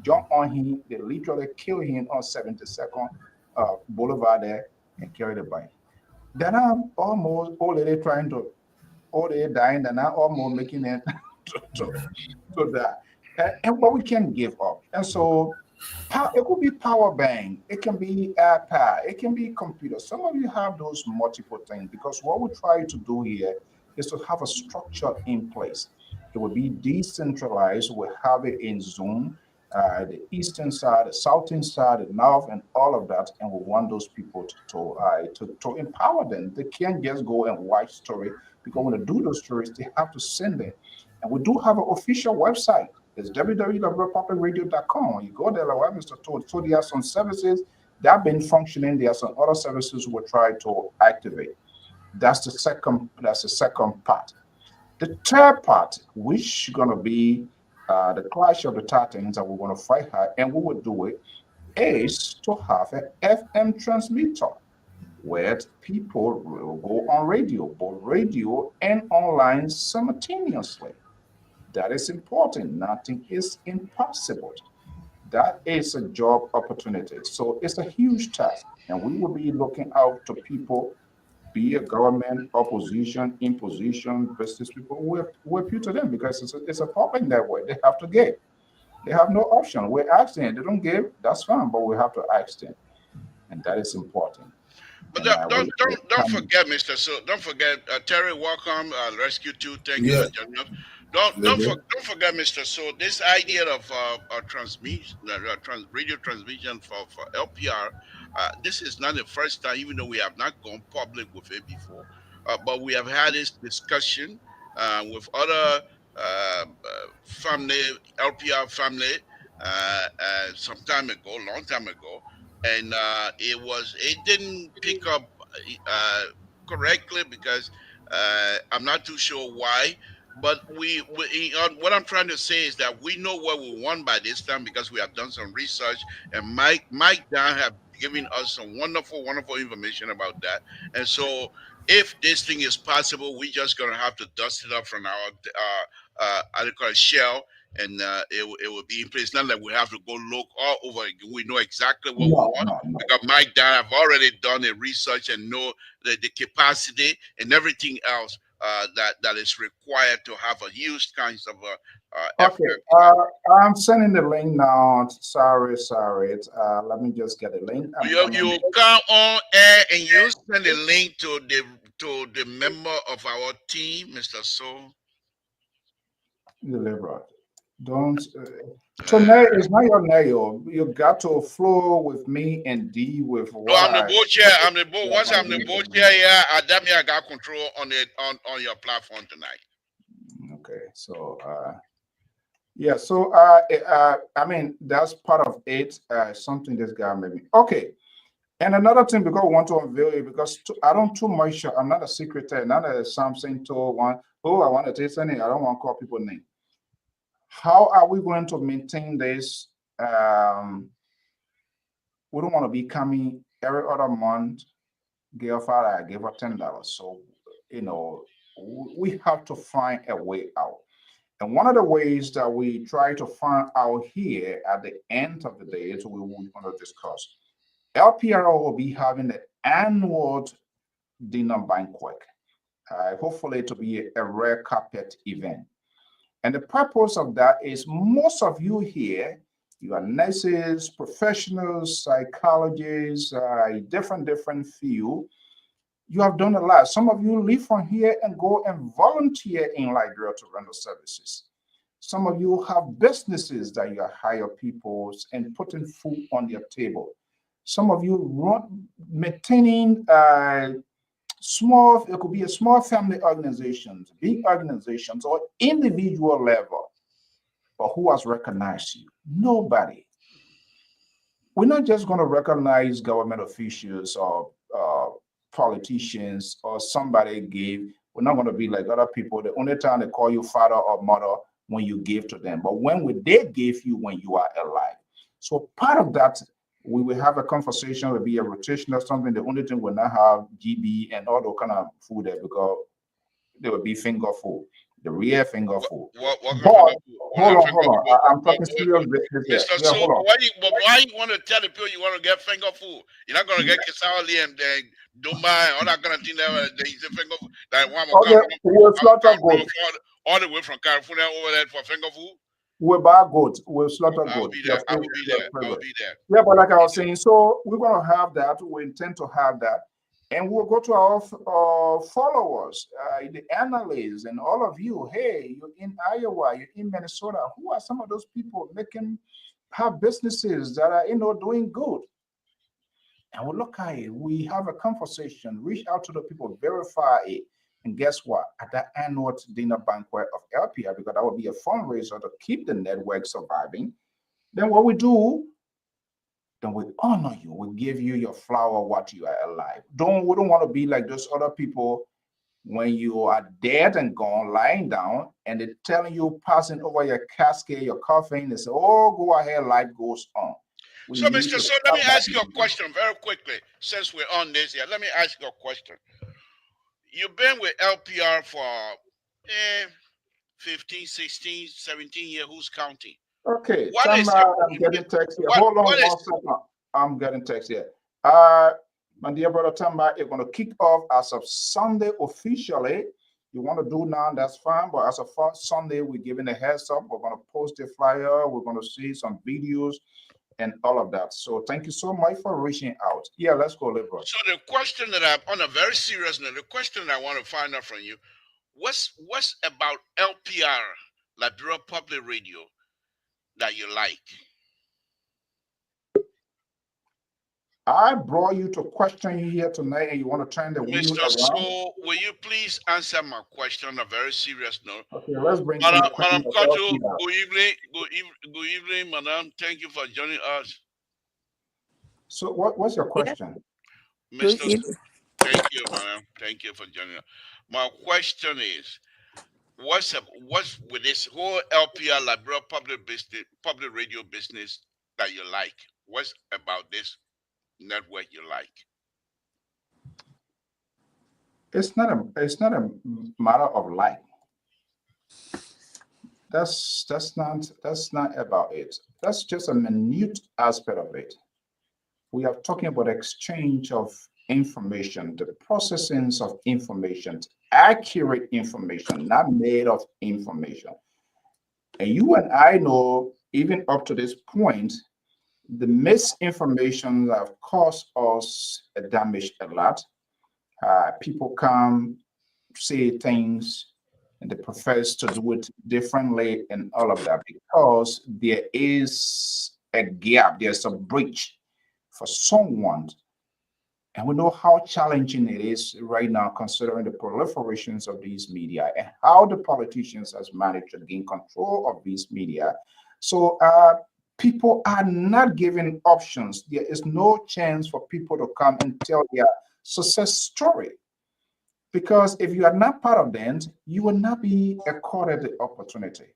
jump on him, they literally kill him on 72nd Boulevard there and carry the bike. Then I'm almost old lady old lady dying, then I'm almost making it to that. And but we can give up. And so it could be power bank, it can be iPad, it can be computer. Some of you have those multiple things because what we try to do here is to have a structure in place. It will be decentralized. We'll have it in Zoom, the eastern side, the southern side, the north, and all of that. And we want those people to empower them. They can't just go and watch story because when they do those stories, they have to send them. And we do have an official website. It's www.publicradio.com. You go there, like what Mr. told. So there are some services that have been functioning. There are some other services we'll try to activate. That's the second part. The third part, which is gonna be the clash of the titans that we're gonna fight hard, and we will do it, is to have an FM transmitter where people will go on radio, both radio and online simultaneously. That is important. Nothing is impossible. That is a job opportunity. So it's a huge task. And we will be looking out to people, be a government, opposition, imposition, business people. We appeal to them because it's a public network. They have to give. They have no option. We're asking. They don't give, that's fine, but we have to ask them. And that is important.
But
And,
don't forget, Mr. So don't forget Terry. Welcome, Rescue 2. Thank you
Yeah.
for joining us. Don't forget, Mr. So this idea of transmission, radio transmission for LPR. This is not the first time, even though we have not gone public with it before. But we have had this discussion with other family, LPR family, some time ago, long time ago, and it didn't pick up correctly because I'm not too sure why. But what I'm trying to say is that we know what we want by this time because we have done some research, and Mike Dan have given us some wonderful information about that. And so, if this thing is possible, we're just gonna have to dust it up from our shell, and it will be in place. Not that we have to go look all over again. We know exactly what we want
no.
because Mike Dan have already done the research and know the capacity and everything else that is required to have a huge kinds of
Okay,
FM.
I'm sending the link now. Sorry. Let me just get the link.
You come on air and you send the link to the member of our team, Mr. So.
Deliver. Don't. So now it's not your nail. You got to flow with me and D with
No,
what
I'm the board chair. I'm the board. Once I'm the
Yeah.
board chair, that means I got control on your platform tonight.
Okay, so Yeah, so I mean that's part of it. Something this guy made me. Okay, and another thing because I want to unveil it because I don't too much. I'm not a secretary, not a something to one. Oh, I want to take something. I don't want to call people name. How are we going to maintain this? We don't want to be coming every other month. Give her father, I give her $10. So you know we have to find a way out. And one of the ways that we try to find out here at the end of the day is we want to discuss. LPR will be having the annual dinner banquet. Hopefully, to be a rare carpet event. And the purpose of that is most of you here, you are nurses, professionals, psychologists, different field. You have done a lot. Some of you leave from here and go and volunteer in Liberia to render services. Some of you have businesses that you hire people and putting food on their table. Some of you run maintaining small, it could be a small family organizations, big organizations, or individual level. But who has recognized you? Nobody. We're not just going to recognize government officials or politicians or somebody gave. We're not going to be like other people. The only time they call you father or mother when you give to them, but they give you when you are alive. So part of that, we will have a conversation, will be a rotation or something. The only thing we'll not have GB and all the kind of food there because there will be finger food, the real finger food.
What kind
But
of finger food? What kind
hold
of
on,
finger
hold on.
food?
I'm talking serious business here.
Mr.
Yeah,
So
hold on.
why you want to tell the people you want to get finger food? You're not gonna get Kisali and then Duma and all that kind of thing that you say finger food. That one more
Okay, we'll slaughter goat.
all the way from California over there for finger food.
We'll buy goat. We'll slaughter
I'll
goat.
be
Your
there. I
favorite,
will be
your
there. I will
favorite.
be there.
Yeah, but like I was saying, so we're gonna have that. We intend to have that, and we'll go to our followers, the analysts, and all of you. Hey, you're in Iowa, you're in Minnesota. Who are some of those people making have businesses that are doing good? And we look at it. We have a conversation. Reach out to the people, verify it, and guess what? At that annual dinner banquet of LPR, because that will be a fundraiser to keep the network surviving. Then what we do, then we honor you. We give you your flower while you are alive. We don't want to be like those other people when you are dead and gone, lying down, and they're telling you, passing over your casket, your coffin, they say, oh, go ahead, life goes on.
So, Mr. So, let me ask you a question very quickly. Since we're on this here, let me ask you a question. You've been with LPR for 15, 16, 17 years. Who's counting?
Okay,
What
Tama,
is your
I'm getting text here.
what
Hold on
what is
one second. I'm getting text here. My dear brother Tamba, you're going to kick off as of Sunday officially. You want to do now, that's fine. But as of Sunday, we're giving a heads up. We're going to post a flyer. We're going to see some videos and all of that. So thank you so much for reaching out. Yeah, let's go, Libra.
So the question that I'm on a very serious note, the question I want to find out from you, what's about LPR, Liberia Public Radio, that you like?
I brought you to question you here tonight, and you want to turn the wheel
Mr.
around.
So, will you please answer my question on a very serious note?
Okay, let's bring
Madam
some
Kotu, good evening, madam. Thank you for joining us.
So what's your question?
Mr. Thank you, madam. Thank you for joining us. My question is, what's with this whole LPR Liberia public radio business that you like? What's about this network you like?
It's not a matter of like. That's not about it. That's just a minute aspect of it. We are talking about exchange of information, the processing of information, accurate information, not made of information. And you and I know, even up to this point, the misinformation have caused us a damage a lot. People come say things and they profess to do it differently and all of that because there is a gap, there's a breach for someone And we know how challenging it is right now, considering the proliferations of these media and how the politicians has managed to gain control of these media. So people are not given options. There is no chance for people to come and tell their success story. Because if you are not part of them, you will not be accorded the opportunity.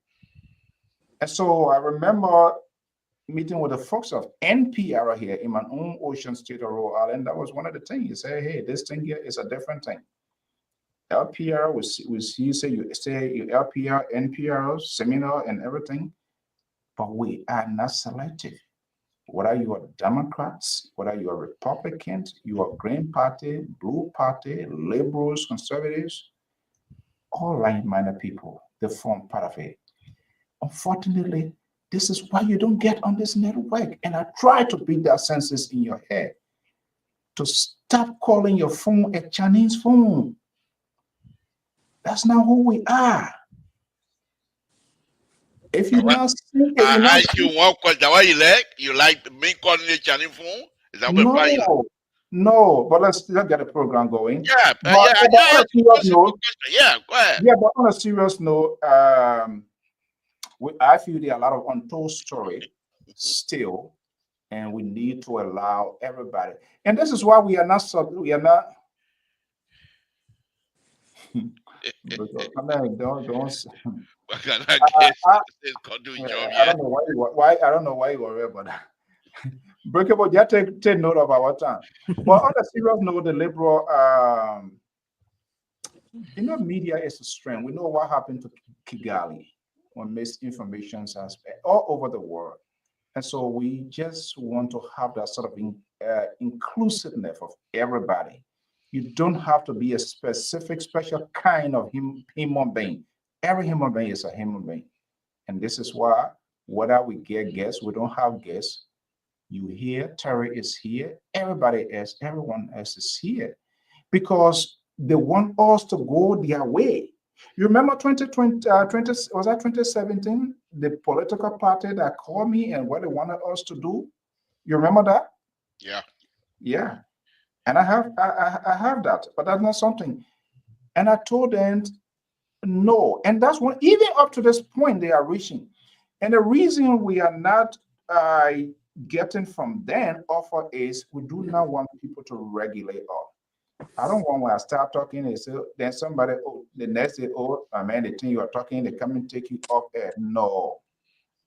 And so I remember meeting with the folks of NPR here in my own Ocean State of Rhode Island. That was one of the things. You say, hey, this thing here is a different thing. LPR was you say you LPR, NPR, seminar, and everything, but we are not selective. Whether you are Democrats, whether you are Republicans, you are Green Party, Blue Party, Liberals, Conservatives, all like-minded people, they form part of it. Unfortunately, this is why you don't get on this network. And I try to beat that senses in your head to stop calling your phone a Chinese phone. That's not who we are. If you not see, if you not
I ask you one question. Why you like me calling it Chinese phone? Is that what you like?
no, but let's get the program going.
Yeah,
But,
yeah.
but on a serious note,
Yeah, go ahead.
yeah, but on a serious note, I feel there are a lot of untold story still, and we need to allow everybody. And this is why we are not. Don't.
I guess it's gonna do
Yeah,
job
I
yet.
don't know why I don't know why you worry about that. Breakable, just take note of our time. But on a serious note, the liberal media is a strength. We know what happened to Kigali when misinformation has spread all over the world. And so we just want to have that sort of inclusiveness of everybody. You don't have to be a specific, special kind of human being. Every human being is a human being. And this is why, whether we get guests, we don't have guests, you here, Terry is here, everybody else, everyone else is here. Because they want us to go their way. You remember 2020, was that 2017? The political party that called me and what they wanted us to do. You remember that?
Yeah.
Yeah. And I have that, but that's not something. And I told them no. And that's one, even up to this point, they are reaching. And the reason we are not getting from them offer is we do not want people to regulate us. I don't want when I start talking, and so then somebody, the next day, man, the thing you are talking, they come and take you off air. No,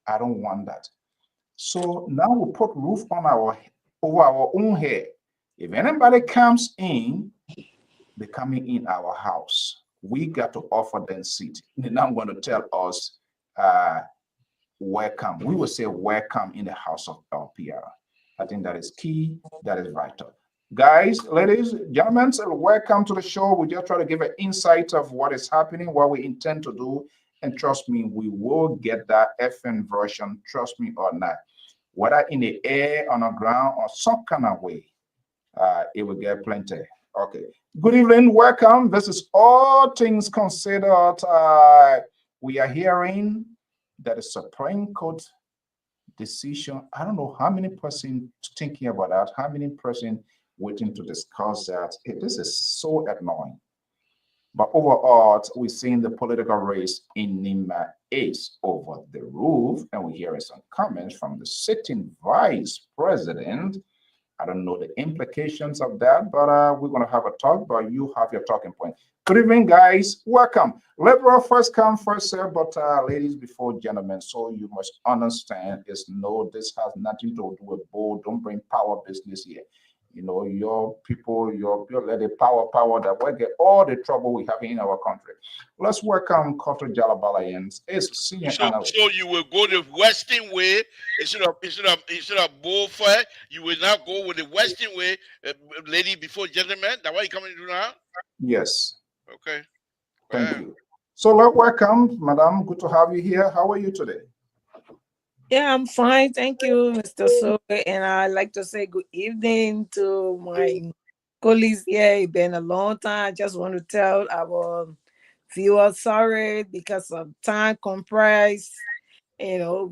I don't want that. So now we put roof on over our own head. If anybody comes in, they're coming in our house. We got to offer them seat. They're not going to tell us, welcome. We will say welcome in the house of LPR. I think that is key. That is vital. Guys, ladies, gentlemen, welcome to the show. We just try to give an insight of what is happening, what we intend to do. And trust me, we will get that FM version, trust me or not. Whether in the air, on the ground, or some kind of way, it will get plenty. Okay. Good evening. Welcome. This is All Things Considered. We are hearing that the Supreme Court decision. I don't know how many person thinking about that, how many person waiting to discuss that. This is so annoying. But overall, we're seeing the political race in Nima is over the roof, and we're hearing some comments from the sitting vice president. I don't know the implications of that, but we're going to have a talk, but you have your talking point. Good evening, guys. Welcome. Liberal first come, first serve, but ladies before gentlemen, so you must understand is no, this has nothing to do with bull. Don't bring power business here. You know, your people, your lady power that will get all the trouble we have in our country. Let's welcome Koto Jalabalayans. It's senior analyst.
So you will go the Western way instead of both. You will now go with the Western way, lady before gentlemen. That's what you coming to do now?
Yes.
Okay.
Thank you. So let's welcome, Madam. Good to have you here. How are you today?
Yeah, I'm fine. Thank you, Mr. So. And I'd like to say good evening to my colleagues here. It's been a long time. I just want to tell our viewers sorry because of time compressed. You know,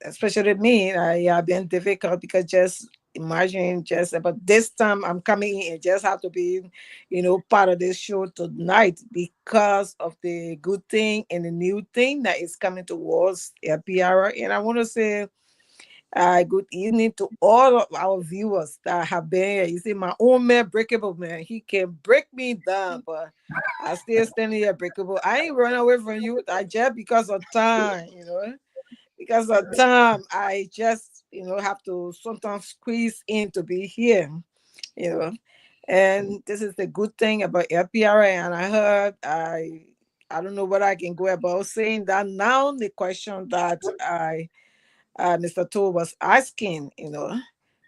especially me, I have been difficult because just imagine just about this time I'm coming in and just have to be, part of this show tonight because of the good thing and the new thing that is coming towards LPR. And I want to say good evening to all of our viewers that have been here. You see, my own man, Breakable Man, he can break me down, but I still standing here, Breakable. I ain't running away from you. I just because of time, because of time, I just, have to sometimes squeeze in to be here, you know. And this is the good thing about LPRA. And I heard, I don't know what I can go about saying that now. The question that Mr. Tool was asking,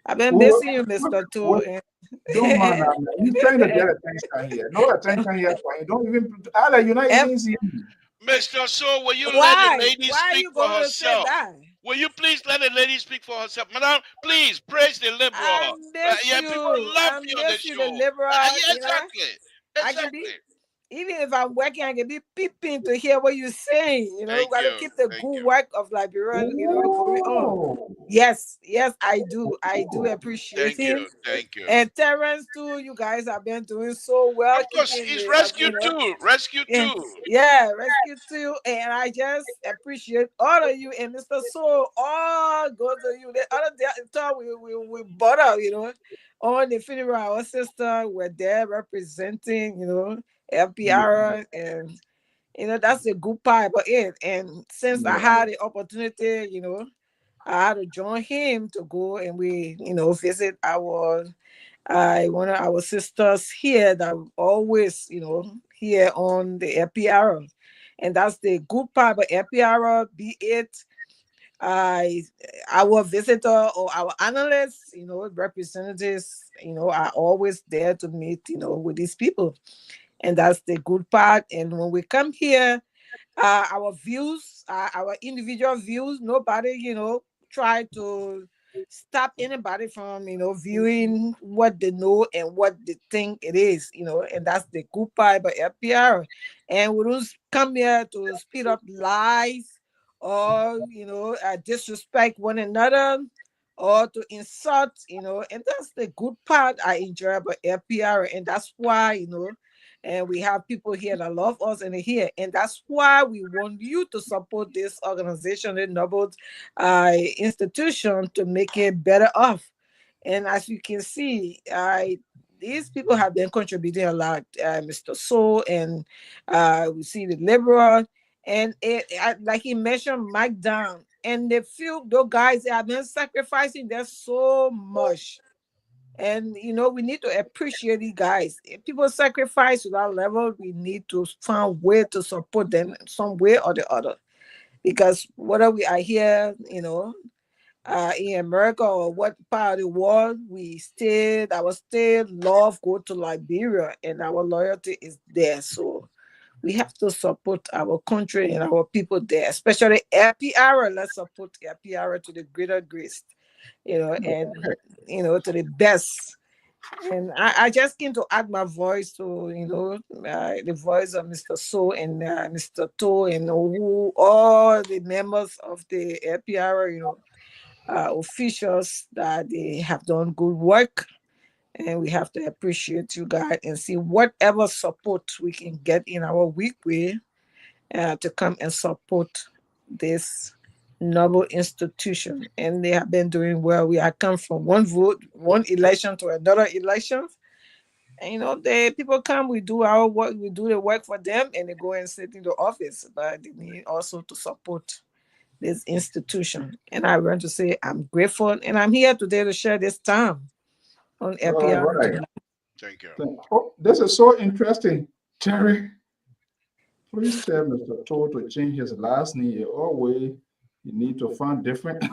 I've been missing you, Mr. Tool.
Don't mind that, man. You're trying to get attention here. No attention here for you. Don't even, Ala, you're not even seeing me.
Mr. So, will you let
Why?
the lady
Why are
speak
you
for
going to say
herself?
that?
Will you please let the lady speak for herself? Madam, please praise the liberal.
I miss
Yeah,
you.
people love
I
you on the
miss you,
show.
the liberal.
Yeah, exactly.
I can be, even if I'm working, I can be peeping to hear what you're saying.
Thank
Gotta
you.
keep the
Thank
good
you.
work of Liberia, going on. Yes, I do. I do appreciate
Thank you.
him.
Thank you.
And Terrence too, you guys have been doing so well.
Of course,
keeping
he's
the,
rescued too. Rescued
yeah,
too.
yeah, rescue too. And I just appreciate all of you. And Mr. Soul, all go to you. The other time we bought on the funeral, our sister were there representing, LPR. And, that's a good part about it. And since I had the opportunity, I had to join him to go and we, visit one of our sisters here that always, here on the LPR. And that's the good part about LPR, be it our visitor or our analysts, representatives, are always there to meet, with these people. And that's the good part. And when we come here, our views, our individual views, nobody, try to stop anybody from, viewing what they know and what they think it is, and that's the good part about LPR. And we don't come here to speed up lies or, disrespect one another or to insult, and that's the good part I enjoy about LPR. And that's why, and we have people here that love us and here, and that's why we want you to support this organization, the noble institution, to make it better off. And as you can see, these people have been contributing a lot, Mr. So, and we see the liberal, and like he mentioned, Mike Down, and the few those guys have been sacrificing there so much. And we need to appreciate these guys. If people sacrifice to that level, we need to find way to support them some way or the other. Because whether we are here, in America or what part of the world, our still love go to Liberia, and our loyalty is there. So we have to support our country and our people there, especially LPR. Let's support LPR to the greater grace, and to the best. And I just came to add my voice to, the voice of Mr. So and Mr. To, and all the members of the LPR, officials, that they have done good work. And we have to appreciate you guys and see whatever support we can get in our week way to come and support this noble institution. And they have been doing well. We have come from one vote, one election to another election. And the people come, we do our work, we do the work for them, and they go and sit in the office. But they need also to support this institution. And I want to say I'm grateful, and I'm here today to share this time on LPR.
All right.
Thank you.
Oh, this is so interesting. Terry, please tell Mr. Toad to change his last name. Always, you need to find different.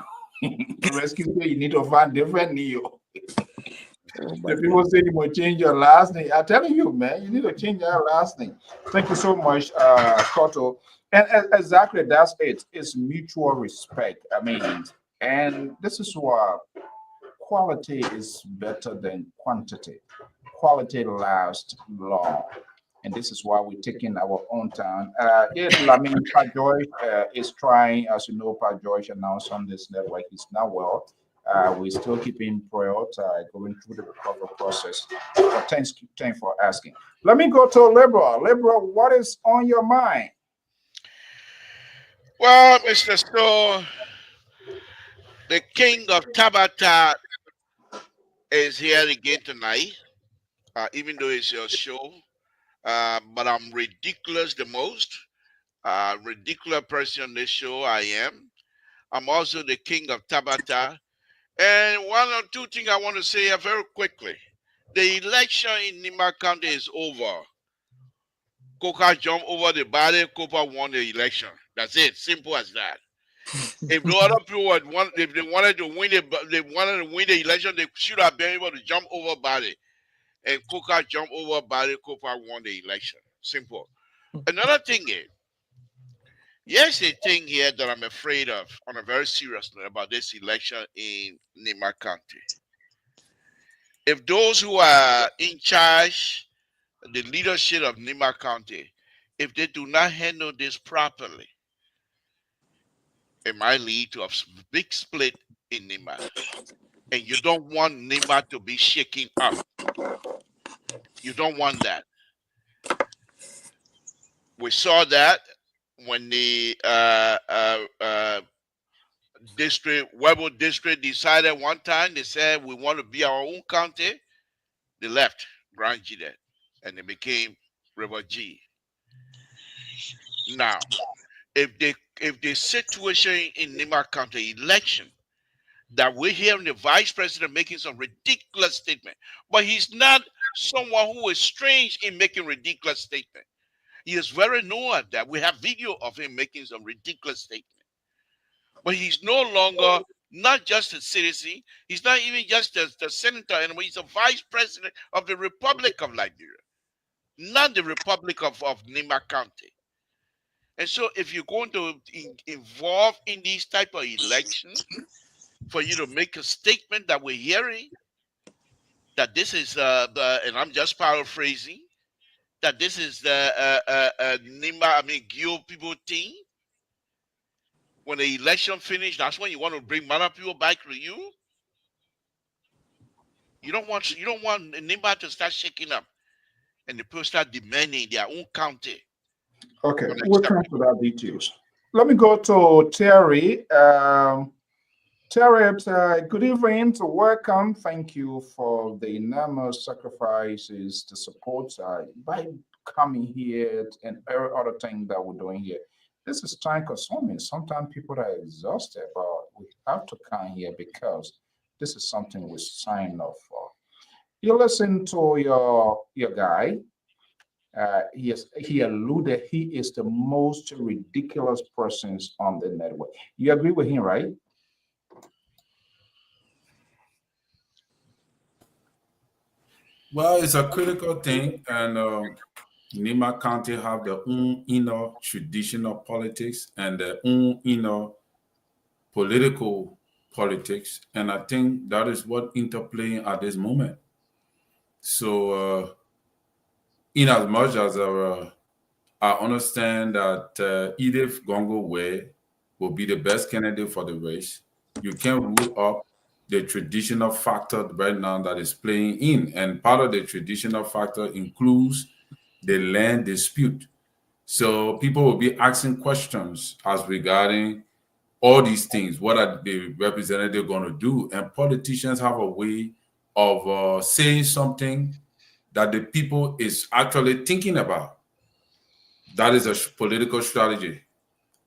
Rescue me, you need to find different Neo. The people say you will change your last name. I'm telling you, man, you need to change your last name. Thank you so much, Koto. And exactly, that's it. It's mutual respect. I mean, and this is why quality is better than quantity. Quality lasts long. And this is why we're taking our own time. I mean, Pat George is trying, as you know, Pat George announced on this network, he's not well. we're still keeping priority going through the recovery process. But thanks for asking. Let me go to Liberal. Liberal, what is on your mind?
Well, Mr. So, the king of Tabata is here again tonight, even though it's your show. But I'm ridiculous the most. Ridiculous person on this show, I am. I'm also the king of Tabata. And one or two things I want to say here very quickly. The election in Nima County is over. Coca jumped over the barrel, Copa won the election. That's it. Simple as that. If the other people if they wanted to win the election, they should have been able to jump over barrel. And Coca jumped over barrel, Copa won the election. Simple. Another thing is, here's a thing here that I'm afraid of on a very serious note about this election in Nima County. If those who are in charge, the leadership of Nima County, if they do not handle this properly, it might lead to a big split in Nima. And you don't want Nima to be shaking up. You don't want that. We saw that when the Webo district decided one time, they said we want to be our own county. They left Grand G there, and they became River G. Now, if the situation in Nima County election that we're hearing the vice president making some ridiculous statement, but he's not someone who is strange in making ridiculous statement. He is very known at that. We have video of him making some ridiculous statement. But he's no longer not just a citizen. He's not even just the senator anymore. He's a vice president of the Republic of Liberia, not the Republic of Nima County. And so if you're going to involve in these type of elections, for you to make a statement that we're hearing, that this is, and I'm just paraphrasing, that this is the Nima, Gio people thing. When the election finished, that's when you want to bring Mana people back to you. You don't want Nima to start shaking up, and the people start demanding their own county.
Okay, we'll come to that details. Let me go to Terry. Terry, good evening. Welcome. Thank you for the enormous sacrifices to support by coming here and every other thing that we're doing here. This is time consuming. Sometimes people are exhausted, but we have to come here because this is something we sign up for. You listen to your guy. He alluded he is the most ridiculous person on the network. You agree with him, right?
Well, it's a critical thing, and Nima County have their own inner traditional politics and their own inner political politics, and I think that is what interplaying at this moment. So, in as much as I understand that Edith Gongo Way will be the best candidate for the race, you can't rule up the traditional factor right now that is playing in. And part of the traditional factor includes the land dispute. So people will be asking questions as regarding all these things. What are the representatives going to do? And politicians have a way of saying something that the people is actually thinking about. That is a political strategy.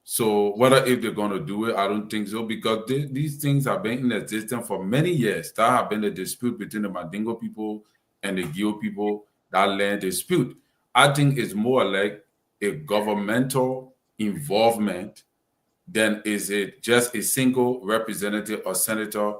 So whether if they're going to do it, I don't think so, because these things have been in existence for many years. That have been a dispute between the Mandingo people and the Gio people, that land dispute. I think it's more like a governmental involvement than is it just a single representative or senator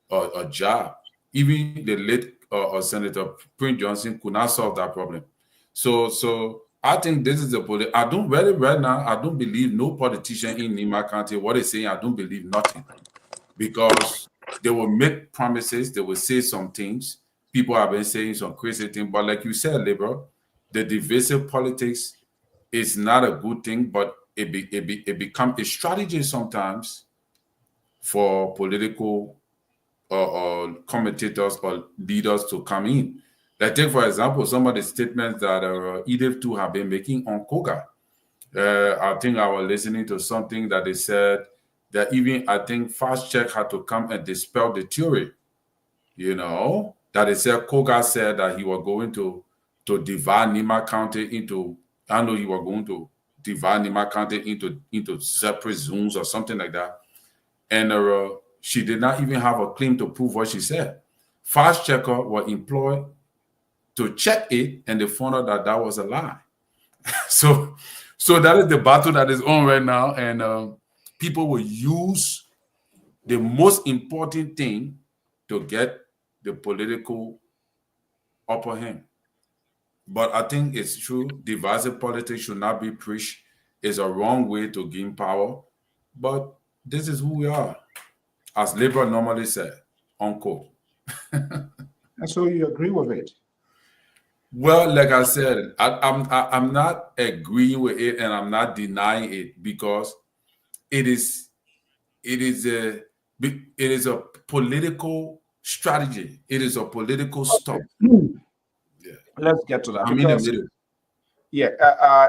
or a job. Even the late or Senator Prince Johnson could not solve that problem. So I think this is a I don't really right now. I don't believe no politician in Nima County. What they saying, I don't believe nothing, because they will make promises. They will say some things. People have been saying some crazy things, but like you said, Liberal, the divisive politics is not a good thing, but it becomes a strategy sometimes for political or commentators or leaders to come in. Like take for example some of the statements that Edith too have been making on Koga. I think I was listening to something that they said that even I think Fast Check had to come and dispel the theory. That they said Koga said that he was going to divide Nima County into. I know he was going to divide Nima County into separate zones or something like that. And she did not even have a claim to prove what she said. Fast Checker was employed to check it, and they found out that was a lie. So that is the battle that is on right now, and people will use the most important thing to get the political upper hand. But I think it's true. Divisive politics should not be preached. It's a wrong way to gain power. But this is who we are, as liberal normally said, unquote.
And so you agree with it?
Well, like I said, I'm not agreeing with it, and I'm not denying it, because it is a political strategy. It is a political stuff.
Yeah. Let's get to that.
I'm in the middle.
Yeah,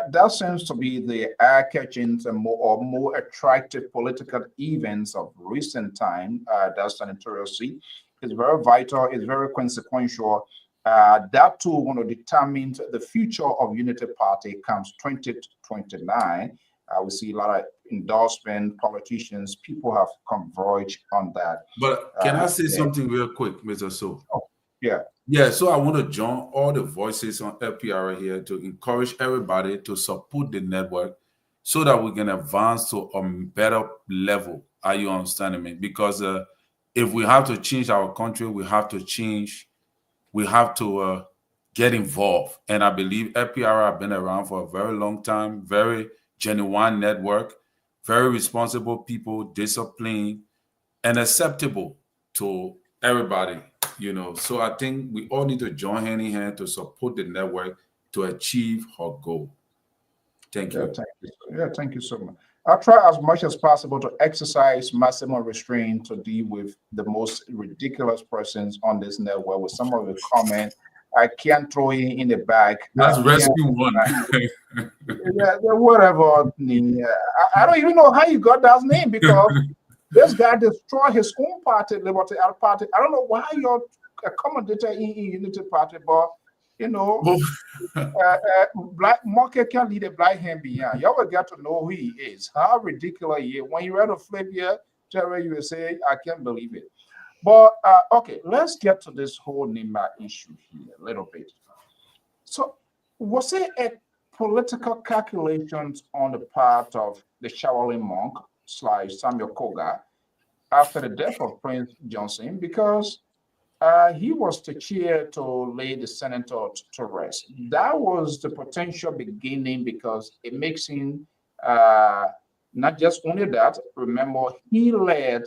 that seems to be the eye-catching and more attractive political events of recent time. That's senatorial seat. It's very vital. It's very consequential. That too going to determine the future of Unity Party comes 2029. We see a lot of endorsement, politicians, people have converged on that.
But can I say something real quick, Mr. So?
Oh, yeah.
Yeah, so I want to join all the voices on LPR here to encourage everybody to support the network so that we can advance to a better level. Are you understanding me? Because if we have to change our country, we have to get involved. And I believe LPR have been around for a very long time, very genuine network, very responsible people, disciplined, and acceptable to everybody. So I think we all need to join hand in hand to support the network to achieve her goal. Thank you.
Thank you so much. I'll try as much as possible to exercise maximum restraint to deal with the most ridiculous persons on this network with some of the comments. I can't throw it in the bag.
That's rescue one.
Yeah, whatever. I don't even know how you got that name, because this guy destroyed his own party, Liberty Party. I don't know why you're a commentator in Unity Party, but black market can lead a black hand beyond. Y'all will get to know who he is. How ridiculous he is. When you read a flip here, Terry, you will say, I can't believe it. But okay, let's get to this whole Nima issue here a little bit. So, was it a political calculations on the part of the Shaolin monk / Samuel Koga after the death of Prince Johnson? Because he was the chair to lay the senator to rest. That was the potential beginning, because it makes him not just only that. Remember, he led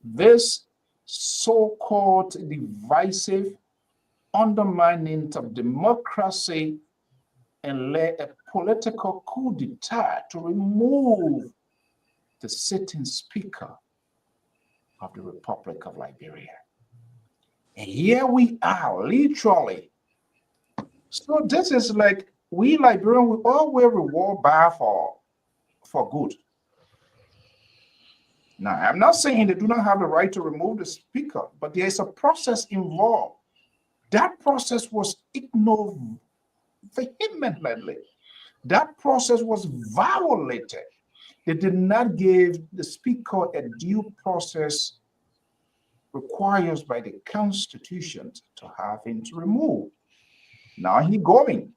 this so-called divisive undermining of democracy and led a political coup d'etat to remove the sitting speaker of the Republic of Liberia. And here we are, literally. So this is like, we Liberians, we always reward bad for good. Now, I'm not saying they do not have the right to remove the speaker, but there is a process involved. That process was ignored vehemently. That process was violated. They did not give the speaker a due process requires by the Constitution to have him removed. Now he's going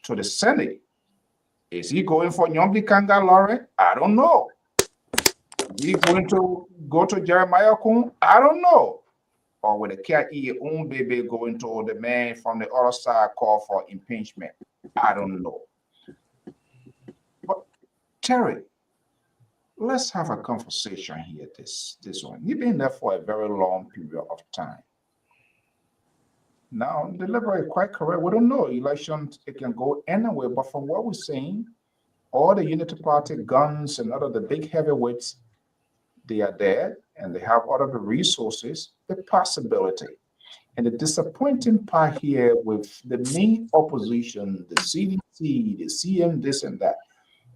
to the Senate. Is he going for Nyombi Kangalore? I don't know. Is he going to go to Jeremiah Kun? I don't know. Or with the KIE own baby going to the man from the other side call for impeachment? I don't know. But Terry, let's have a conversation here. This one. You've been there for a very long period of time. Now, the Liberal is quite correct. We don't know. Elections, it can go anywhere. But from what we're saying, all the Unity Party guns and other the big heavyweights, they are there. and they have all of the resources, the possibility. And the disappointing part here with the main opposition, the CDC, the CM, this and that,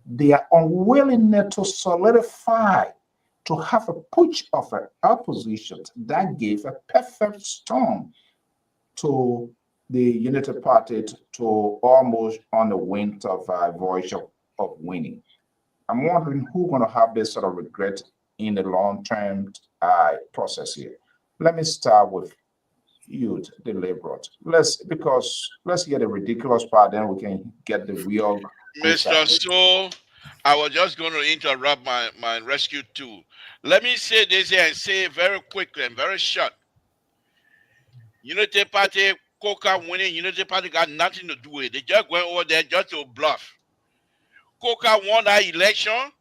their unwillingness to solidify, to have a push of an opposition that gave a perfect storm to the United Party to almost on the wing of voice of winning. I'm wondering who's going to have this sort of regret in the long-term process here. Let me start with you, the liberals. Let's hear the ridiculous part, then we can get the real.
Mr. So, I was just going to interrupt my rescue too. Let me say this here and say it very quickly and very short. Unity Party, Coca winning, Unity Party got nothing to do with it. They just went over there just to bluff. Coca won that election.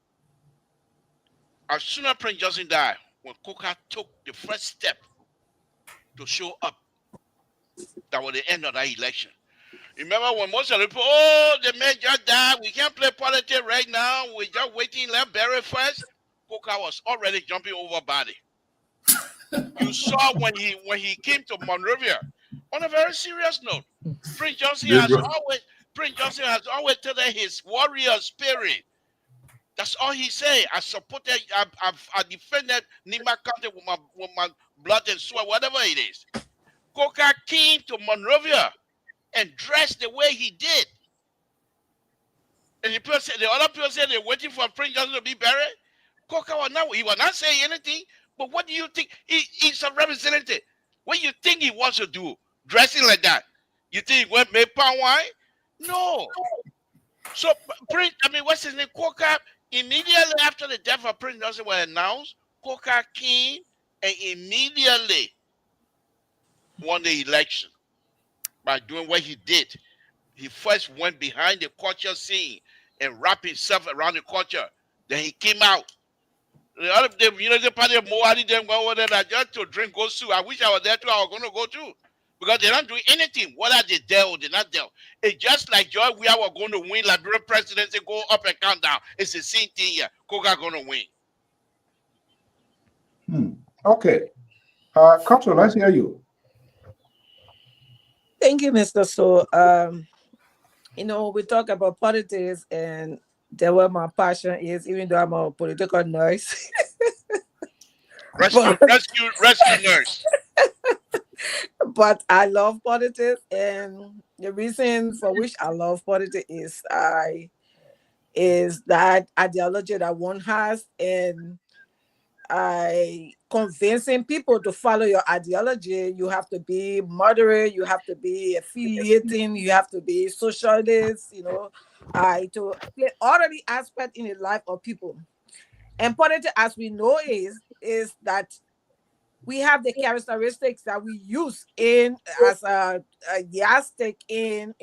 As soon as Prince Johnson died, when Coca took the first step to show up, that was the end of that election. Remember when most of the people, oh, the man just died, we can't play politics right now, we're just waiting, let bury first. Coca was already jumping over body. You saw when he came to Monrovia, on a very serious note, Prince Johnson has always told his warrior spirit. That's all he said. I supported, I defended Nima County with my blood and sweat, whatever it is. Coca came to Monrovia and dressed the way he did. And the other people said they're waiting for Prince Johnson to be buried. Coca was not saying anything. But what do you think? He's a representative. What do you think he wants to do? Dressing like that? You think he went make palm wine? No. So what's his name? Coca, immediately after the death of Prince Johnson was announced, Coca came and immediately won the election by doing what he did. He first went behind the culture scene and wrapped himself around the culture. Then he came out. The other Unity Party of Mohadi them go over there just to drink go sue. I wish I was there too. I was going to go too. Because they're not doing anything. Whether they there or they're not there. It's just like George, we are going to win Liberia presidency, go up and count down. It's the same thing here. Coca going to
win. Okay. Koto, let's hear you.
Thank you, Mr. So. We talk about politics, and that's where my passion is, even though I'm a political nurse.
rescue nurse.
But I love politics, and the reason for which I love politics is that ideology that one has, and convincing people to follow your ideology. You have to be moderate, you have to be affiliating, you have to be socialist, to play all of the aspects in the life of people. And politics, as we know, is that we have the characteristics that we use as a yardstick in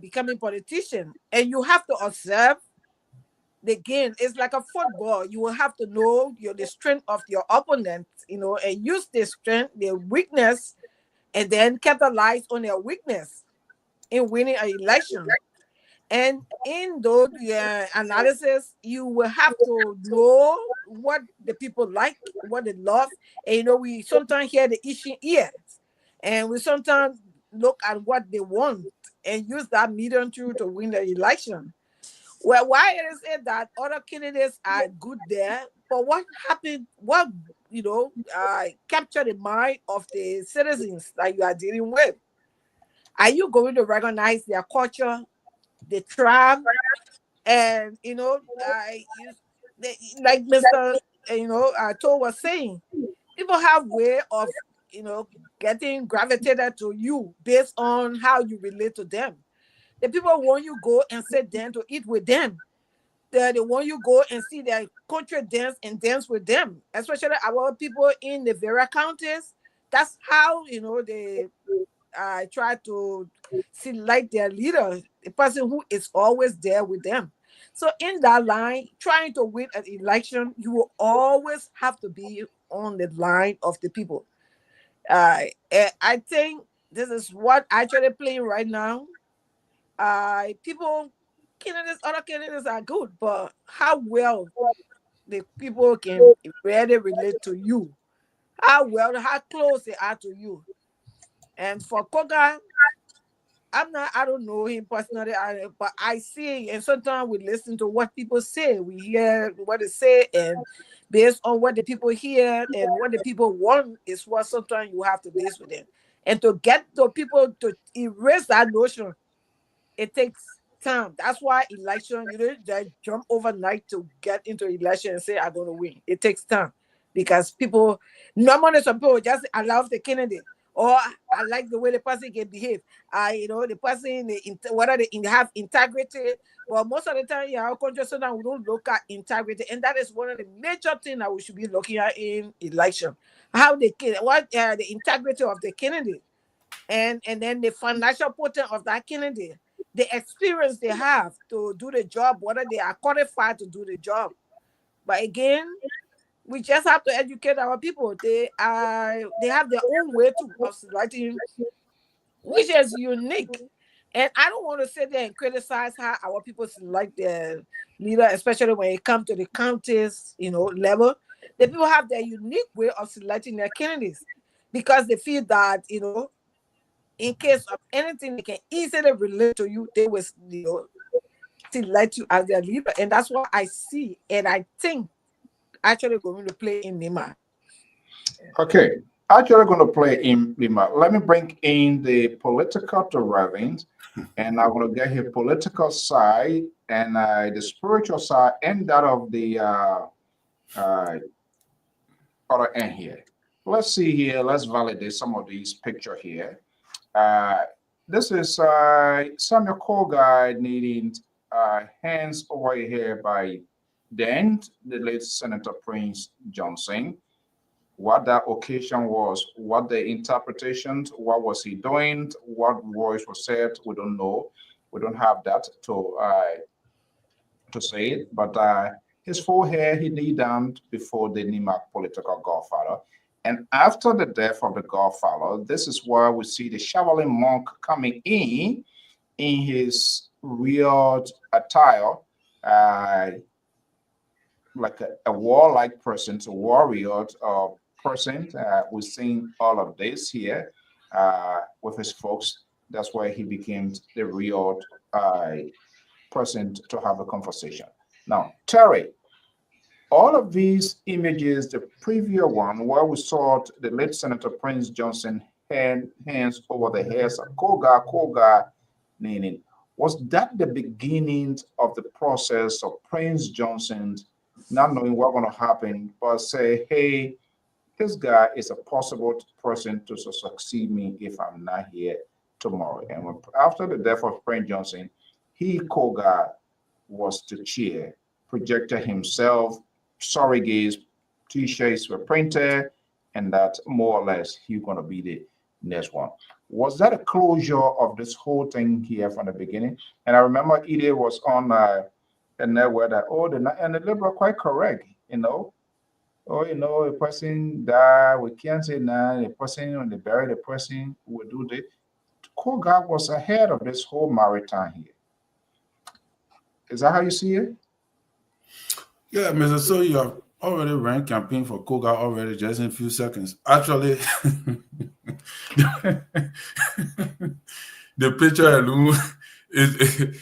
becoming politician. And you have to observe the game. It's like a football. You will have to know the strength of your opponent, and use the strength, their weakness, and then capitalize on their weakness in winning an election. And in those analysis, you will have to know what the people like, what they love. And we sometimes hear the itching ears, and we sometimes look at what they want and use that medium to win the election. Well, why is it that other candidates are good there, but what happened, capture the mind of the citizens that you are dealing with? Are you going to recognize their culture, the tribe, and, like Mr. Toll was saying, people have way of, getting gravitated to you based on how you relate to them. The people want you go and sit down to eat with them. They want you go and see their country dance and dance with them, especially our people in the various counties. That's how, they try to select their leader, the person who is always there with them. So in that line, trying to win an election, you will always have to be on the line of the people. I think this is what actually playing right now. Other candidates are good, but how well the people can really relate to you, how close they are to you. And for Koga, I don't know him personally, but I see, and sometimes we listen to what people say. We hear what they say, and based on what the people hear and what the people want is what sometimes you have to base with them. And to get the people to erase that notion, it takes time. That's why election, you don't just jump overnight to get into election and say, I'm going to win. It takes time because people, normally some people just allow the candidate. Or I like the way the person can behave. The person, whether they have integrity. But most of the time, our country, sometimes we don't look at integrity. And that is one of the major things that we should be looking at in election. The integrity of the candidate. And then the financial potential of that candidate, the experience they have to do the job, whether they are qualified to do the job. But again, we just have to educate our people. They have their own way of selecting, which is unique. And I don't want to sit there and criticize how our people select their leader, especially when it comes to the counties, level. The people have their unique way of selecting their candidates because they feel that, in case of anything, they can easily relate to you. They will, select you as their leader, and that's what I see, and I think actually going to play in Nima.
Okay, actually going to play in Lima. Let me bring in the political deriving, and I'm going to get here political side and the spiritual side and that of the other end here. Let's see here. Let's validate some of these picture here. This is Samuel Colguy needing hands over here by then the late Senator Prince Johnson. What that occasion was, what the interpretations, what was he doing, what voice was said, we don't know. We don't have that to say it, but his full hair, he kneeled down before the Nima political godfather. And after the death of the godfather, this is where we see the Shaolin monk coming in his real attire, like a warlike person, a warrior person. We've seen all of this here with his folks. That's why he became the real person to have a conversation. Now, Terry, all of these images, the previous one where we saw the late Senator Prince Johnson hands over the heads of Koga, meaning, was that the beginning of the process of Prince Johnson not knowing what's going to happen, but say, hey, this guy is a possible person to succeed me if I'm not here tomorrow. And after the death of Prince Johnson, Koga was to cheer, projected himself, surrogates, t-shirts were printed, and that more or less he's going to be the next one. Was that a closure of this whole thing here from the beginning? And I remember Edith was on a network that, and the liberal quite correct, a person died, we can't say now, the person, when they bury the person, will do this. Koga was ahead of this whole maritime here. Is that how you see it?
Yeah, Mr. So you have already ran campaign for Koga already just in a few seconds. Actually, the picture alone is,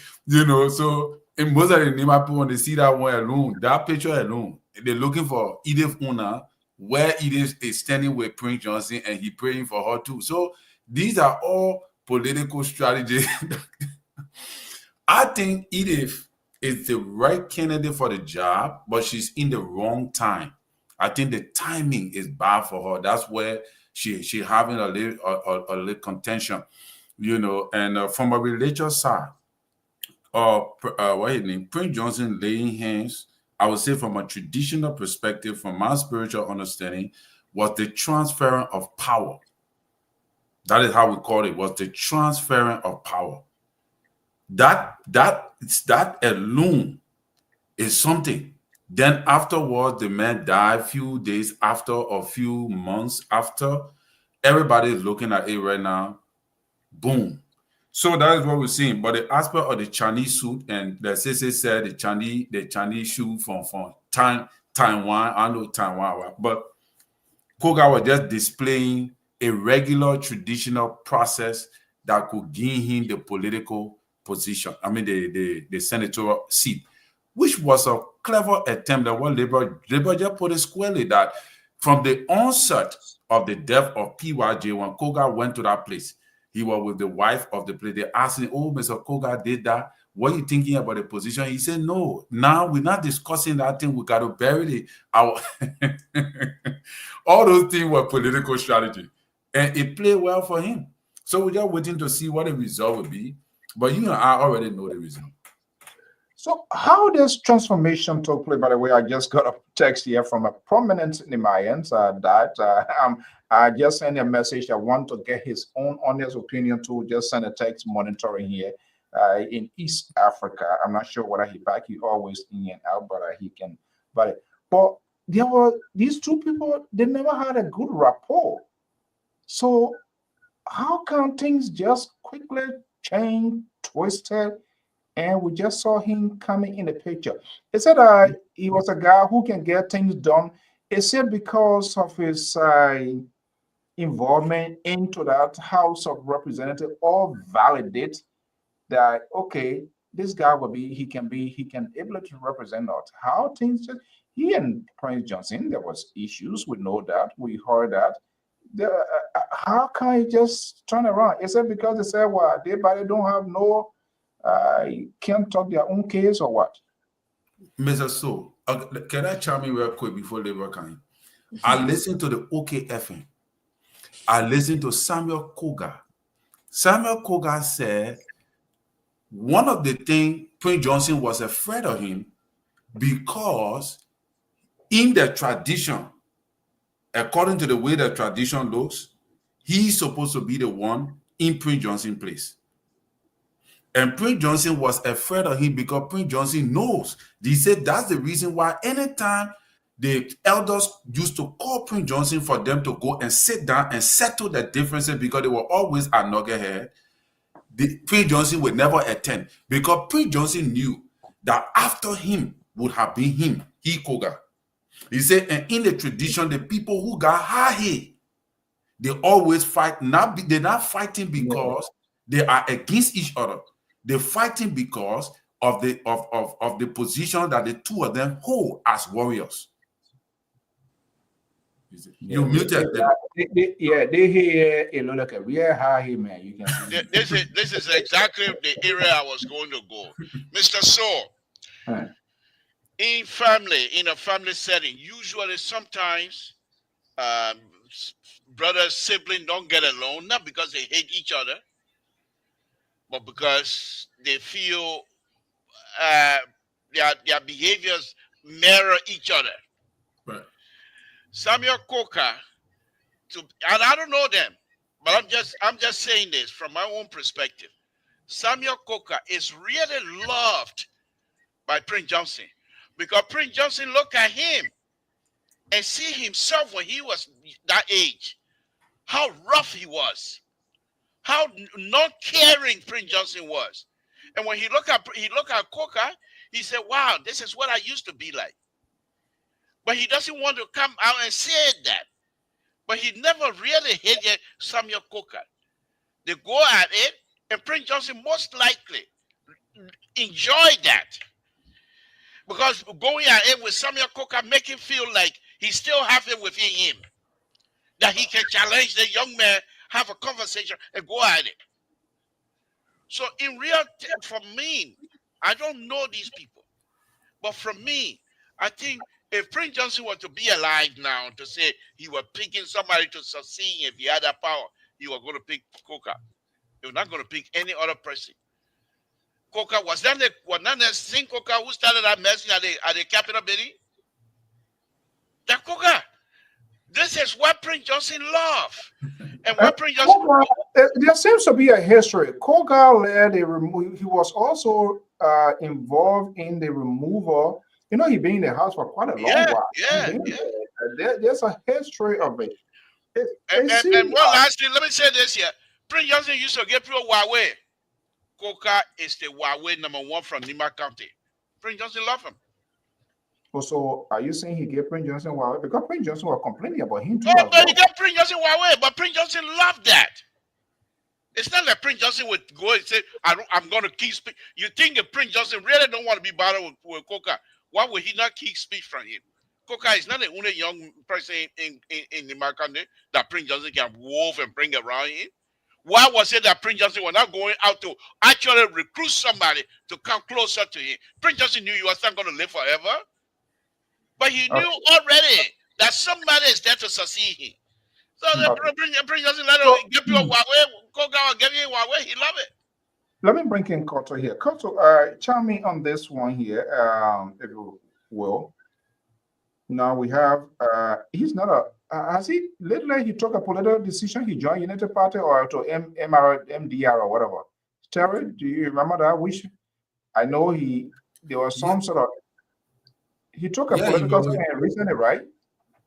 so in most of the Nima people, when they see that one alone, that picture alone, they're looking for Edith Una, where Edith is standing with Prince Johnson and he praying for her too. So these are all political strategies. I think Edith is the right candidate for the job, but she's in the wrong time. I think the timing is bad for her. That's where she having a little contention, and from a religious side, Prince Johnson laying hands, I would say from a traditional perspective, from my spiritual understanding, was the transferring of power. That is how we call it, was the transferring of power. That alone is something. Then afterwards, the man died a few days after, or few months after. Everybody is looking at it right now. Boom. So that is what we're seeing. But the aspect of the Chinese suit, and the CC said the Chinese shoe from Taiwan. I know Taiwan, but Koga was just displaying a regular traditional process that could give him the political position. I mean, the senatorial seat, which was a clever attempt that what Labor just put it squarely that from the onset of the death of PYJ, when Koga went to that place, he was with the wife of the place. They asked him, "Oh, Mr. Koga did that. What are you thinking about the position?" He said, "No, now we're not discussing that thing. We got to bury our." All those things were political strategy, and it played well for him. So we're just waiting to see what the result will be. But you and I already know the result.
So how this transformation took place? By the way, I just got a text here from a prominent Nigerian I just sent a message. I want to get his own honest opinion too. Just send a text monitoring here in East Africa. I'm not sure whether he back. He always in and out, but he can. But there were these two people. They never had a good rapport. So how can things just quickly change, twisted? And we just saw him coming in the picture. It said he was a guy who can get things done. It said because of his involvement into that House of Representatives, all validate that okay, this guy he can able to represent us. How things just he and Prince Johnson, there was issues. We know that. We heard that. How can he just turn around? Is it because they said, well, they don't have no can't talk their own case or what?
Mr. So, can I chime in real quick before Labor can? I listened to the OKFM. I listened to Samuel Koga. Samuel Koga said one of the things Prince Johnson was afraid of him because in the tradition, according to the way the tradition looks, he's supposed to be the one in Prince Johnson's place. And Prince Johnson was afraid of him because Prince Johnson knows. He said that's the reason why anytime the elders used to call Prince Johnson for them to go and sit down and settle the differences because they were always at loggerhead, Prince Johnson would never attend because Prince Johnson knew that after him would have been him, he Koga. He said, and in the tradition, the people who got high, they always fight. They're not fighting because they are against each other. They're fighting because of the position that the two of them hold as warriors. You muted them.
They hear a lot like a real high man. You can see.
This is exactly the area I was going to go, Mr. So. In a family setting, usually sometimes brothers, siblings don't get along, not because they hate each other, but because they feel their behaviors mirror each other.
Right.
Samuel Koka, and I don't know them, but I'm just saying this from my own perspective. Samuel Koka is really loved by Prince Johnson because Prince Johnson look at him and see himself when he was that age, how rough he was, how not caring Prince Johnson was. And when he look at Koka, he said, wow, this is what I used to be like. But he doesn't want to come out and say that. But he never really hated Samuel Koka. They go at it, and Prince Johnson most likely enjoyed that. Because going at it with Samuel Koka make him feel like he still have it within him. That he can challenge the young man, have a conversation, and go at it. So in real, for me, I don't know these people. But for me, I think if Prince Johnson were to be alive now to say he was picking somebody to succeed if he had that power, he was going to pick Koka. He was not going to pick any other person. Koka, was that the same Koka who started that mess at the Capitol building? That Koka. This is what Prince Johnson loved. And what Prince Johnson...
there seems to be a history. Koga led he was also involved in the removal. You know, he'd been in the house for quite a long while. There's a history of it.
And one last thing, let me say this here. Prince Johnson used to get through Huawei. Koka is the Huawei #1 from Nima County. Prince Johnson loved him.
Also, are you saying he gave Prince Johnson Huawei? Because Prince Johnson was complaining about him too.
Oh, but he got Prince Johnson Huawei, but Prince Johnson loved that. It's not that Prince Johnson would go and say, I'm going to keep speech. You think if Prince Johnson really don't want to be bothered with Coca, why would he not keep speech from him? Coca is not the only young person in the country that Prince Johnson can wolf and bring around him. Why was it that Prince Johnson was not going out to actually recruit somebody to come closer to him? Prince Johnson knew he was not going to live forever. But he knew already that somebody is there to succeed him. So the Prince Johnson let him give you a Huawei, Coca will give you a Huawei, he love it.
Let me bring in Koto here. Koto, chime me on this one here, if you will. Now we have, he's not a, has he, lately he took a political decision, he joined United Party or to MDR or whatever. Terry, do you remember that? I know there was some sort of, he took a political stand recently, right?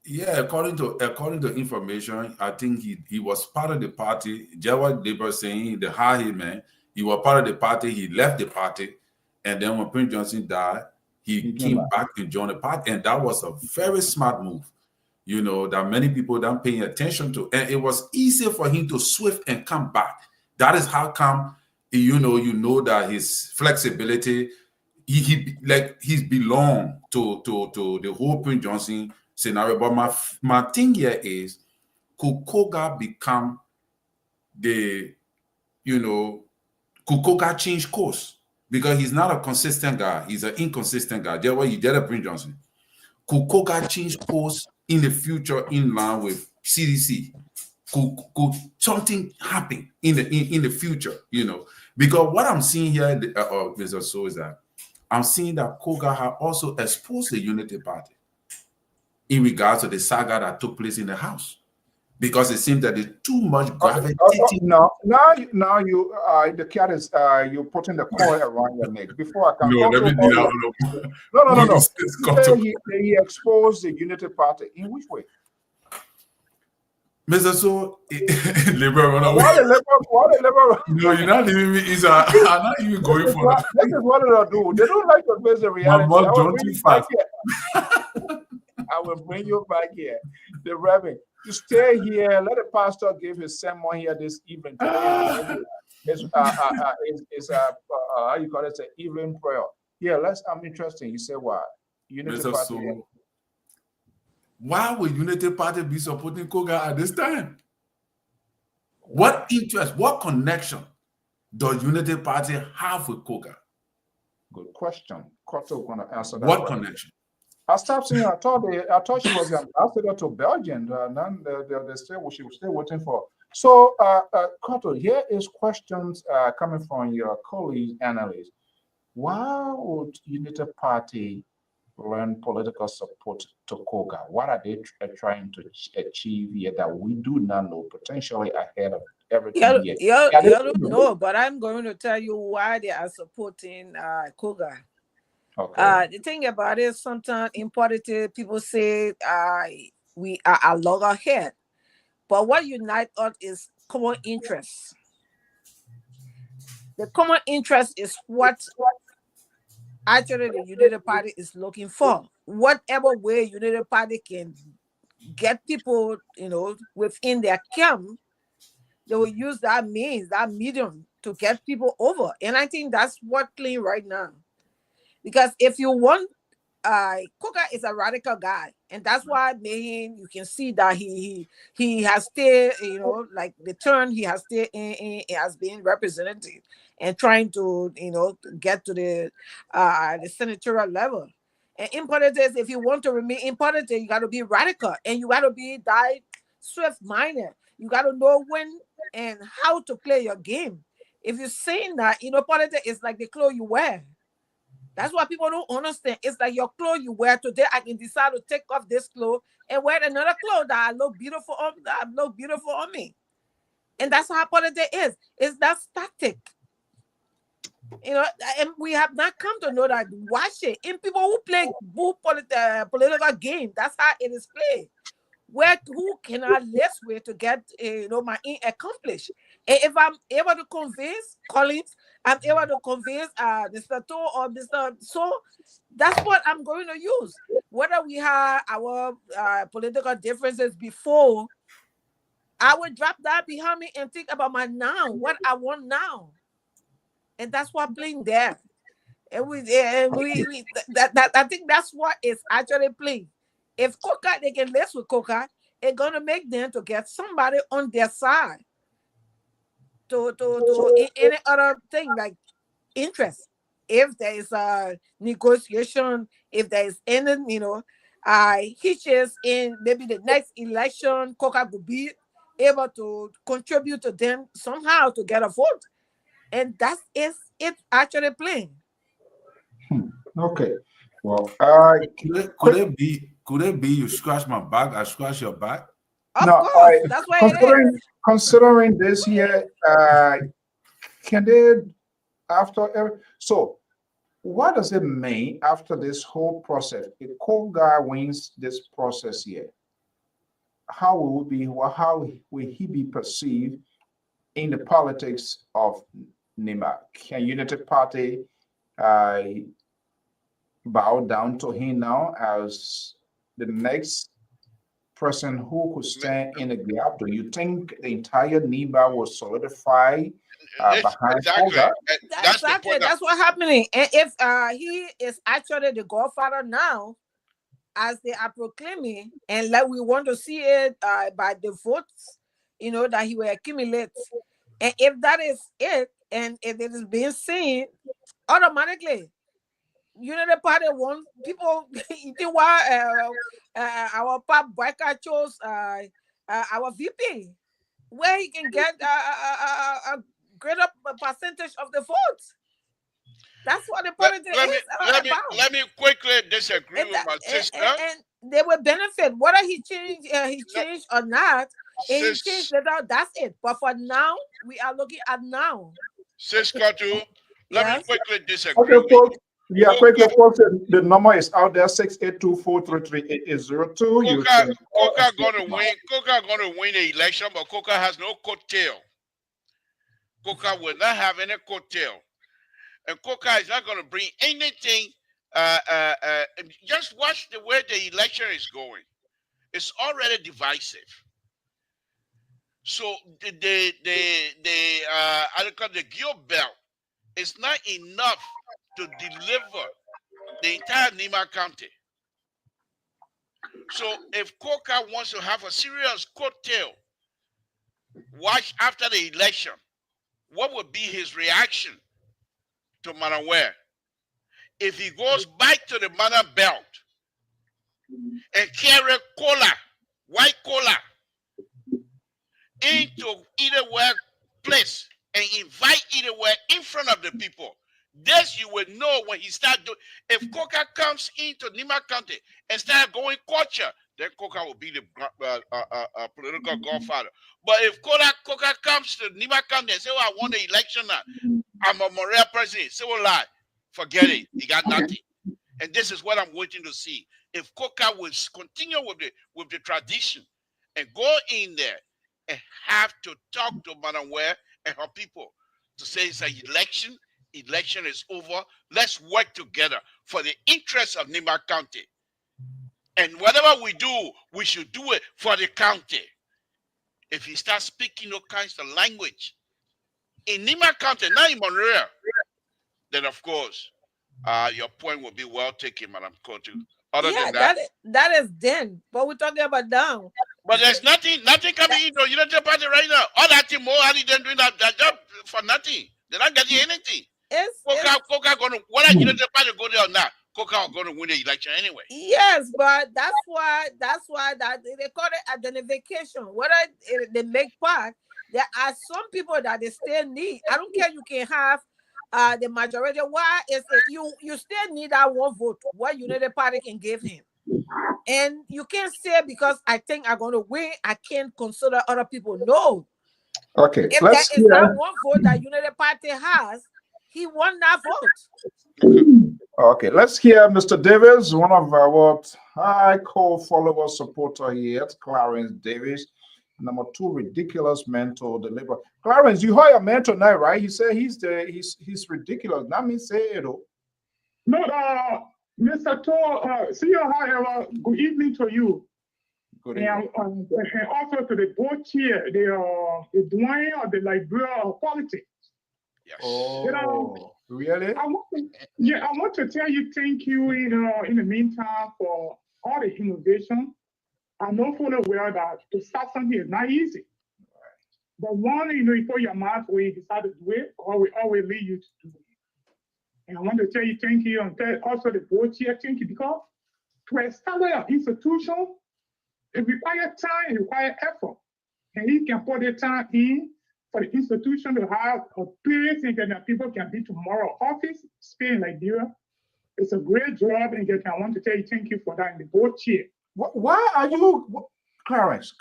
Yeah, according to information, I think he was part of the party. Jawad Deba saying the high man, he was part of the party, he left the party, and then when Prince Johnson died, he came back and joined the party, and that was a very smart move. You know, that many people don't paying attention to, and it was easy for him to swift and come back. That is how come, you know that his flexibility, he's belong to the whole Prince Johnson scenario. But my thing here is, could Koga become could Koga change course? Because he's not a consistent guy, he's an inconsistent guy. That's why you get a Prince Johnson. Could Koga change course in the future in line with CDC? Could something happen in the future? Because what I'm seeing here, Mr. So, is that I'm seeing that Koga has also exposed the Unity Party in regards to the saga that took place in the House, because it seems that there's too much gravity.
Now you the cat is you're putting the coil around your neck. Before I can
no.
He exposed the Unity Party in which way?
Mr. So, liberal run away.
What a liberal.
No, you're not leaving me. I'm not even going for that.
This is what they'll do. They don't like to face the reality. I will bring you back here. The Reverend, you stay here. Let the pastor give his sermon here this evening. It's how you call it, an evening prayer. Yeah, I'm interested. You say what? Unity
Mr.
Party.
So, why would Unity Party be supporting Koga at this time? What interest, what connection does Unity Party have with Koga?
Good question. Koto going to answer that.
What connection?
I stopped seeing. I thought she was an ambassador to Belgium. She was still waiting for. So, Koto, here is questions coming from your colleagues, analysts. Why would Unity Party lend political support to Koga? What are they trying to achieve here that we do not know, potentially ahead of everything here?
You don't know, but I'm going to tell you why they are supporting Koga.
Okay.
The thing about it, sometimes in politics, people say we are a loggerhead, but what unites us is common interests. The common interest is what actually the United Party is looking for. Whatever way United Party can get people, within their camp, they will use that means, that medium, to get people over. And I think that's what's clean right now. Because if you want, Koga is a radical guy, and that's why you can see that he has stayed, like the turn he has stayed in has been representative and trying to, get to the senatorial level. And in politics, if you want to remain in politics, you got to be radical, and you got to be that swift-minded. You got to know when and how to play your game. If you're saying that, politics is like the clothes you wear. That's why people don't understand. It's like your clothes you wear today. I can decide to take off this clothes and wear another clothes that look beautiful on me. And that's how politics is. It's that static. And we have not come to know that. Watch it. In people who play political game, that's how it is played. Who can I list with to get my aim accomplished? And if I'm able to convince Collins I'm able to convince Mr. To or Mr. So that's what I'm going to use. Whether we have our political differences before, I would drop that behind me and think about my now, what I want now. And that's what playing there. And I think that's what is actually playing. If Coca, they can live with Coca, it's gonna make them to get somebody on their side to any other thing like interest. If there is a negotiation, if there is any, hitches in maybe the next election, Coca will be able to contribute to them somehow to get a vote. And that is it actually playing.
Okay. Well,
could it be you scratch my back, I scratch your back?
Of course, that's why it is.
Considering this here, can they so what does it mean after this whole process? If cool guy wins this process here, how will he be perceived in the politics of Nima? Can Unity Party bow down to him now as the next person who could stand in the gap? Do you think the entire Nima will solidify behind Koga?
That's what's happening. And if he is actually the godfather now, as they are proclaiming, and like we want to see it by the votes, that he will accumulate. And if that is it, and if it is being seen, automatically, the party wants people. Why our Pap Boyka chose our VP, where he can get a greater percentage of the votes. That's what the politics is about.
Let me quickly disagree with my sister.
And they will benefit whether he changed or not. If he changed it out, that's it. But for now, we are looking at now.
Sister, let me quickly disagree.
Okay, folks. Yeah, quickly, folks. The number is out there: 682-433-8802.
Coca gonna win. Coca gonna win the election, but Coca has no coattail. Coca will not have any coattail. And Coca is not going to bring anything. Just watch the way the election is going. It's already divisive. So the Gil belt is not enough to deliver the entire Nima County. So if Coca wants to have a serious coattail, watch after the election. What would be his reaction to Manaware if he goes back to the Mana belt and carry cola, white cola, into either place and invite either in front of the people? This you will know when he start doing. If Coca comes into Nima County and start going culture, then Coca will be the political godfather. But if Coca comes to Nima County and say, "Oh, I won the election now, I'm a Morea president," say, "Well, lie, forget it. He got nothing." And this is what I'm waiting to see. If Coca will continue with the tradition and go in there and have to talk to Manaware and her people to say it's an election. Election is over. Let's work together for the interests of Nima County. And whatever we do, we should do it for the county. If he starts speaking all kinds of language in Nima County, not in Monroe, then of course, your point will be well taken, Madam Kotu. Other than
that is then. But we're talking about now.
But there's nothing coming into Unity Party right now. All that team, they're doing that job for nothing. They're not getting anything. Coca gonna, whether Unity Party go there or not, Coca are gonna win the election anyway.
Yes, but that's why that they call it identification. Whether they make part, there are some people that they still need. I don't care. You can have the majority. Why is it you still need that one vote? What Unity Party can give him, and you can't say because I think I'm going to win, I can't consider other people. No.
Okay.
If there is that one vote that Unity Party has, he won that vote.
Okay, let's hear Mr. Davis, one of our high core follower supporter here, Clarence Davis. Number 2, ridiculous mentor deliver. Clarence, you heard your mentor now, right? He said he's ridiculous. That means say it.
No, Mr. Tor, see you, however, good evening to you.
Good
And also to the board chair, the Dwayne of the Liberia of Politics.
Yes.
Oh, really?
I want to tell you thank you in the meantime for all the innovation. I know fully well that to start something is not easy. But one, you put your mouth where you decide to do it, or we always lead you to do it. And I want to tell you thank you, and tell also the board chair thank you, because to establish an institution, it requires time, it requires effort. And you can put the time in for the institution to have a place and that people can be tomorrow office, Spain, Liberia. It's a great job, and I want to tell you thank you for that in the board chair.
Why are you, Clarence?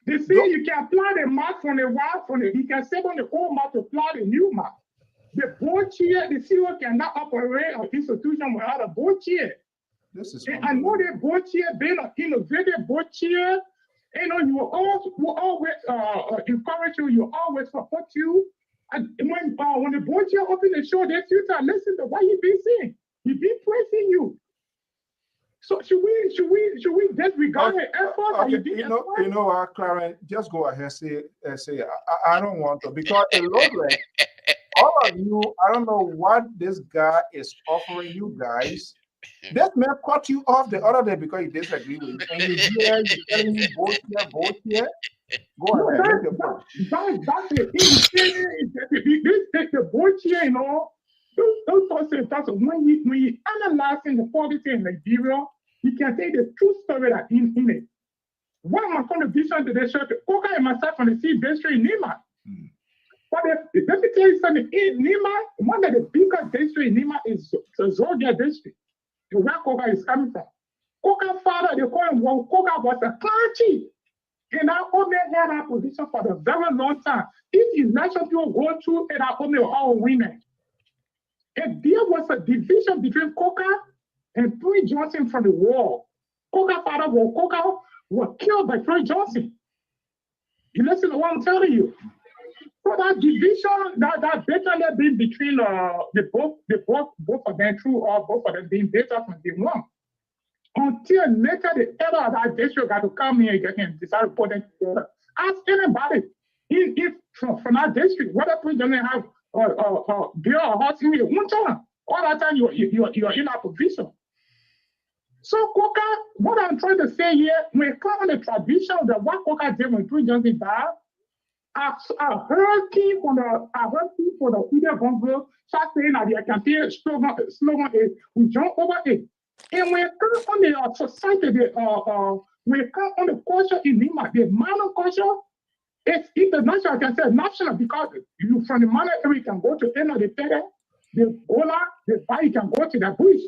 They say you can apply the map from the wild, you can save on the old map to apply the new map. The board chair, the CEO cannot operate an institution without a board chair.
This is.
I know the board chair being an innovative board chair. You will always encourage you. You always support you. And when the board chair open the show, they future listen to what he be saying. He be praising you. So should we disregard the effort?
Okay, you know what, Clarence, just go ahead say I don't want to, because it looks like all of you. I don't know what this guy is offering you guys. That man cut you off the other day because he disagreed with you, and you're telling me both here. Go ahead, make your point.
That's the board chair, Don't talk about when you analyzing the politics in Liberia, you can take the true story that in it. One of my contributions to the show, Coca and myself from the Sea District in Nima. But let me tell you something, in Nima, one of the biggest districts in Nima is the Zodia district, where Coca is coming from. Coca father, they call him, Coca was a clan chief. And our women had that position for a very long time. If election people go through, and our women are all women. If there was a division between Coca and Floyd Johnson from the war, Coca father was killed by Floyd Johnson. You listen to what I'm telling you. So that division, that better been between both of them true, or both of them being better from day one. Until later the elder of that district got to come here and decide to put them together. Ask anybody if from that district, whether Floyd Johnson have beer or hot in one time. All that time you're in that position. So Coca, what I'm trying to say here, when it comes to the tradition of what Coca did when Floyd Johnson died, I heard people from the Ida Bongo start saying that their campaign slogan is we jump over it. And when it comes on the society, when it comes on the culture in Lima, the minor culture, it's international, I can say national, because you from the minor area can go to any of the Pere, the Ola, the Bai, you can go to the bush.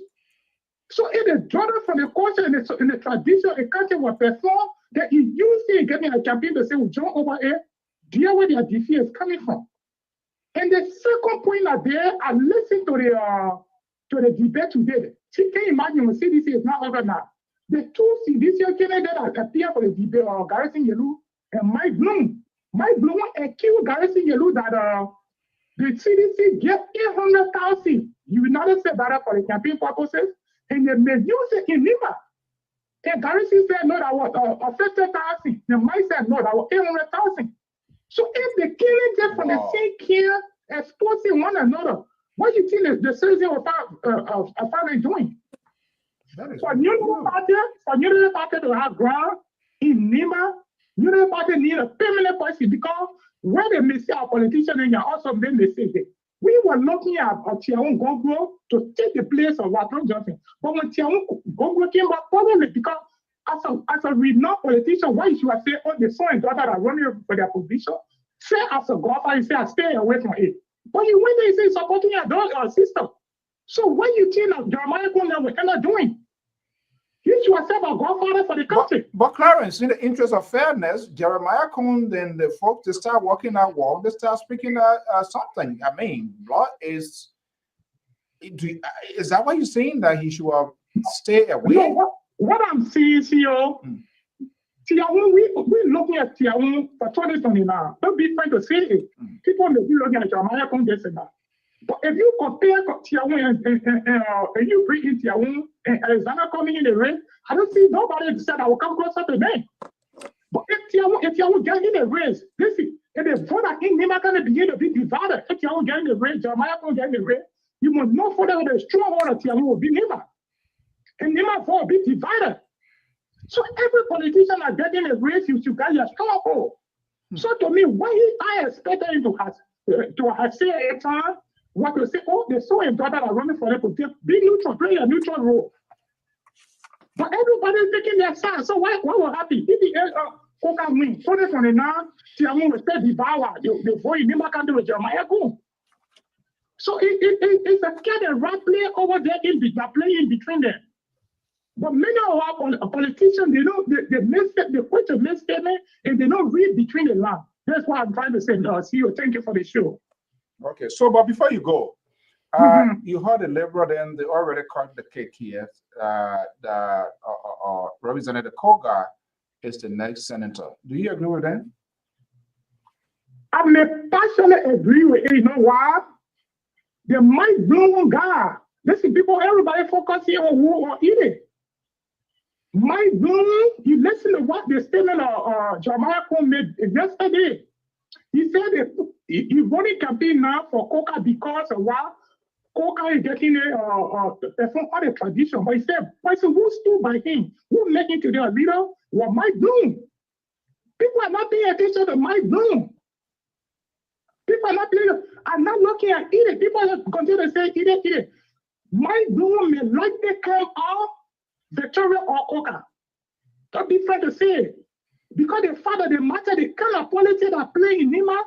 So in the journey from the culture and the tradition, the country will perform that you use it getting a campaign to say we jump over it. Dear where their defeat is coming from. And the second point that there, I listened to the debate today. See, can you imagine when CDC is not organized? The two CDC candidates that appear for the debate are Garrison Yelu and Mike Bloom. Mike Bloom accused Garrison Yelu that the CDC get 800,000 United States dollars for the campaign purposes, and they may use it in Lima. And Garrison said no, that was 50,000. And Mike said no, that was 800,000. So if the killing just from the same care exposing one another, what do you think the citizen of family doing? For Unity Party to have ground in Nima, Unity Party need a permanent policy, because when they miss our politicians and also made mistake, we were looking at Tiaun Gongro to take the place of Watron Johnson. But when Tiaun Gongro came back, probably because as a renowned politician, why you should have said, oh, the son and daughter are running for their position? Say as a godfather, you say, I stay away from it. But you went there, you say, supporting your sister. So what you think of Jeremiah Conner, what kind of doing? You should have said a godfather for the country.
But Clarence, in the interest of fairness, Jeremiah Cohn, then the folks, they start working out well, they start speaking something. I mean, blood is that what you're saying, that he should have stayed away?
No, what I'm seeing, CEO, Tiawan, we're looking at Tiawan for 2029. Don't be afraid to say it. People may be looking at Jeremiah Congress and that. But if you compare Tiawan and you bring in Tiawan and Alexander coming in the race, I don't see nobody said I will come closer to them. But if Tiawan get in the race, listen, if the vote in Nima can begin to be divided, if Tiawan get in the race, Jeremiah can get in the race, you must know for that the stronghold of Tiawan will be Nima. And Nima vote will be divided. So every politician are getting a race, you should get your stronghold. So to me, why I expected him to have say a time, what to say, oh, the so and daughter are running for them to be neutral, play a neutral role. But everybody's taking their side. So why will happen? If the Coca win, 2029, Tiamun will stay devour. The vote in Nima can do with Jeremiah go. So it's a kind of rat play over there playing between them. But many of our politicians, they put a misstatement and they don't read between the lines. That's what I'm trying to say. CEO, thank you for the show.
Okay, so but before you go, you heard the Liberal, then they already cut the cake here. Representative Koga is the next senator. Do you agree with that?
I may passionately agree with it. You know why? The mind-blowing guy. Listen, people, everybody focus here on who or eating. Mind-blowing. You listen to what the statement of Jeremiah made yesterday. He said he's running campaign now for Coca because of what Coca is getting from other tradition. But he said, who stood by him? Who made him to be a leader? Well, Mike Bloom. People are not paying attention to Mike Bloom. People are not looking at it. People are continue to say it. Mike Bloom may likely come off Victoria or Coca. Don't be afraid to say it. Because the fact of the matter, the kind of politics that play in Nima,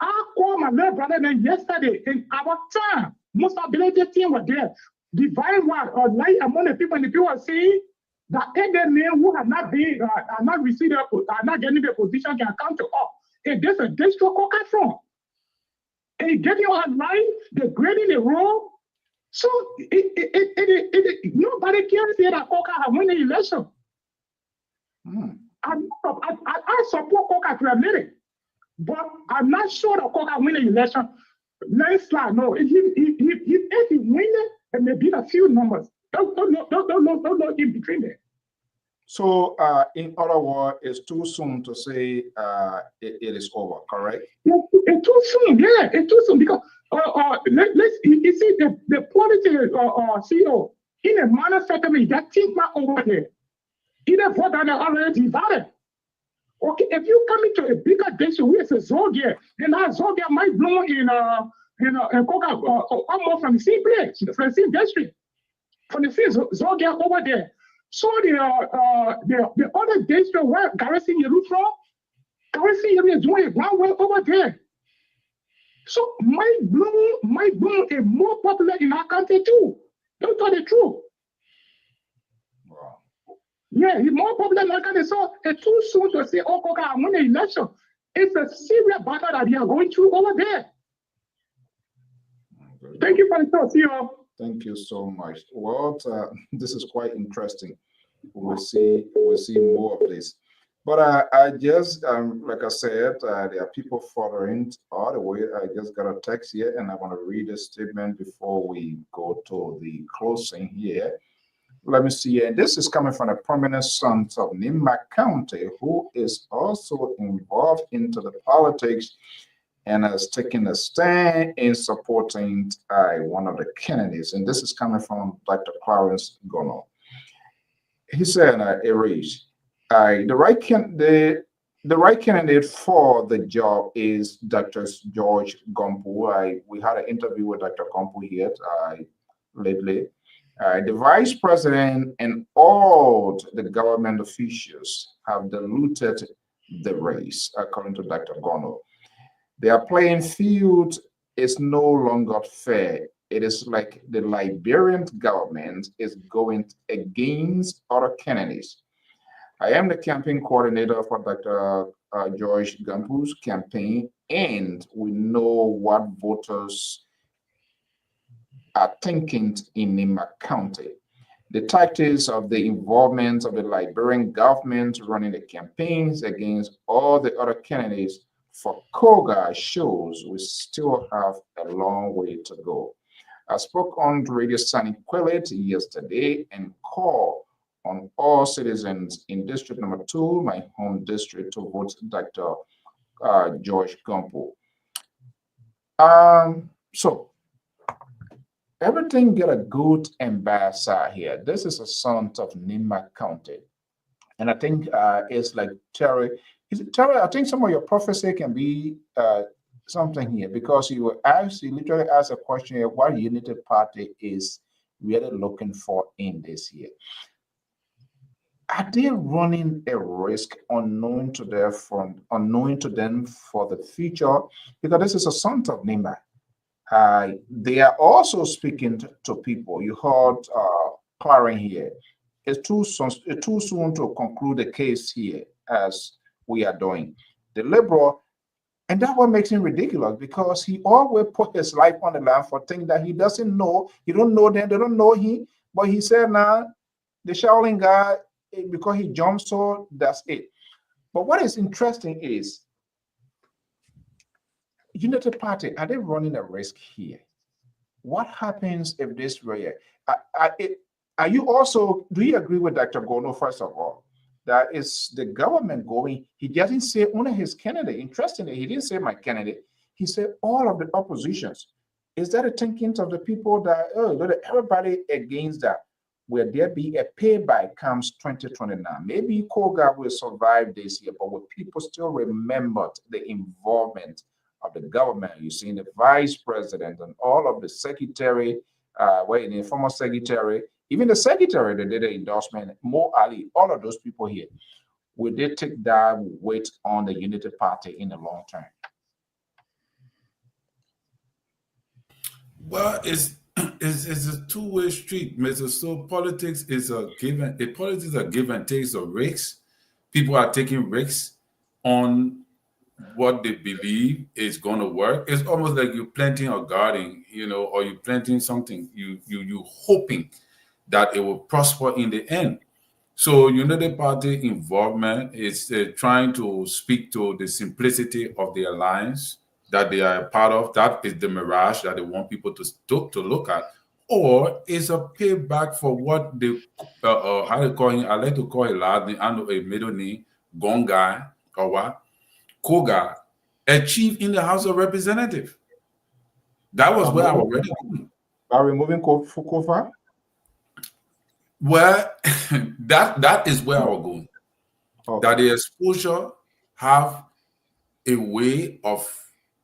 I called my little brother then yesterday in our time. Most ability team were there. Divine one or light among the people, and the people are saying that any men who have not been, are not received, are not getting the position can come to us. And there's a district Coca from. And getting online, they're grading the role. So nobody can say that Coca have won the election. I support Coca to admit it, but I'm not sure that Coca win the election. Landslide, no. If he win it, it may be a few numbers. Don't know in between there.
So, in other words, it's too soon to say it is over, correct?
It's too soon, yeah. It's too soon because you see the policy CEO in a manner settlement that think my over there. Either vote that are already divided. Okay, if you come into a bigger district where it's a Zogia, then that Zogia might blow in Coca almost from the same place, from the same district, from the same Zogia over there. So the other district where Garrison Yeru from, Garrison Yeru is doing a ground well over there. So my bloom is more popular in our country too. Don't tell the truth. Yeah, he's more popular than Canada. So it's too soon to say, oh, Coca, I won the election. It's a serious battle that we are going through over there. Thank you for the talk, CEO.
Thank you so much. Well, this is quite interesting. We'll see more of this. But I just, like I said, there are people following all the way. I just got a text here, and I want to read a statement before we go to the closing here. Let me see, and this is coming from a prominent son of Nima County who is also involved into the politics and has taken a stand in supporting one of the candidates. And this is coming from Dr. Clarence Gono. He said, the right candidate for the job is Dr. George Gompu. We had an interview with Dr. Gompu here lately. The vice president and all the government officials have diluted the race, according to Dr. Gono. Their playing field is no longer fair. It is like the Liberian government is going against other candidates. I am the campaign coordinator for Dr. George Gampu's campaign, and we know what voters are thinking in Nima County. The tactics of the involvement of the Liberian government running the campaigns against all the other candidates for Koga shows we still have a long way to go. I spoke on Radio San Equality yesterday and called on all citizens in District Number 2, my home district, to vote Dr. George Gumpo. So everything get a good and bad side here. This is a son of Nima County. And I think it's like Terry. Is it Terry? I think some of your prophecy can be something here because you literally asked a question here, what Unity Party is really looking for in this year. Are they running a risk unknown to them for the future? Because this is a son of Nima. They are also speaking to people. You heard Claren here. It's too soon to conclude the case here as we are doing. The liberal, and that's what makes him ridiculous because he always put his life on the line for things that he doesn't know. He don't know them, they don't know him. But he said, now, the Shaolin guy, because he jumped, so that's it. But what is interesting is Unity Party, are they running a risk here? What happens if this were? Are you also, do you agree with Dr. Gono, first of all, that is the government going? He doesn't say only his candidate. Interestingly, he didn't say my candidate. He said all of the oppositions. Is that a thinking of the people that, everybody against that? Will there be a payback comes 2029? Maybe Koga will survive this year, but will people still remember the involvement of the government? You've seen the vice president and all of the secretary, the former secretary, even the secretary that did the endorsement, Mo Ali, all of those people here, will they take that weight on the Unity Party in the long term?
Well, it's a two-way street, Mr. So politics is a give and takes of risks. People are taking risks on what they believe is going to work. It's almost like you're planting a garden, or you're planting something. You hoping that it will prosper in the end. So Unity Party involvement is trying to speak to the simplicity of the alliance that they are a part of. That is the mirage that they want people to look at, or is a payback for what they how they call him. I like to call it last name, I know a middle name, Gongai or what, Koga, achieved in the House of Representatives. That was where I was already going.
Are we moving Kofa?
Well, that is where I was going. Okay. That the exposure have a way of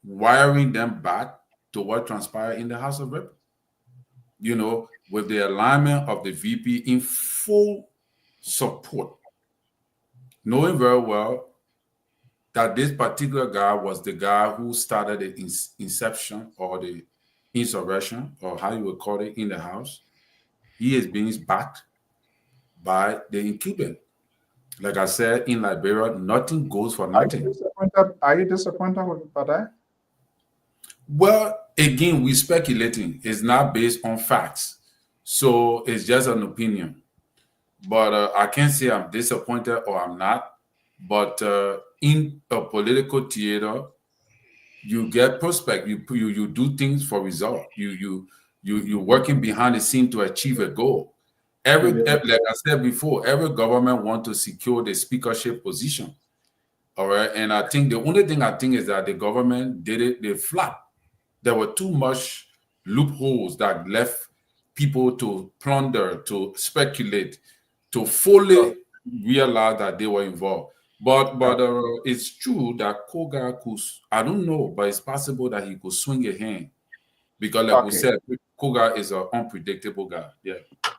wiring them back to what transpired in the House of Rep. With the alignment of the VP in full support, knowing very well that this particular guy was the guy who started the inception or the insurrection, or how you would call it, in the House. He is being backed by the incumbent. Like I said, in Liberia, nothing goes for nothing.
Are you disappointed with that?
Well, again, we're speculating. It's not based on facts. So it's just an opinion. But I can't say I'm disappointed or I'm not. But in a political theater, you get prospect. You do things for result. You're working behind the scene to achieve a goal. Like I said before, every government wants to secure the speakership position. All right. And I think the only thing is that the government did it, they flat. There were too much loopholes that left people to plunder, to speculate, to fully realize that they were involved. But it's true that Koga could, I don't know, but it's possible that he could swing a hand. Because like we said, Koga is an unpredictable guy. Yeah.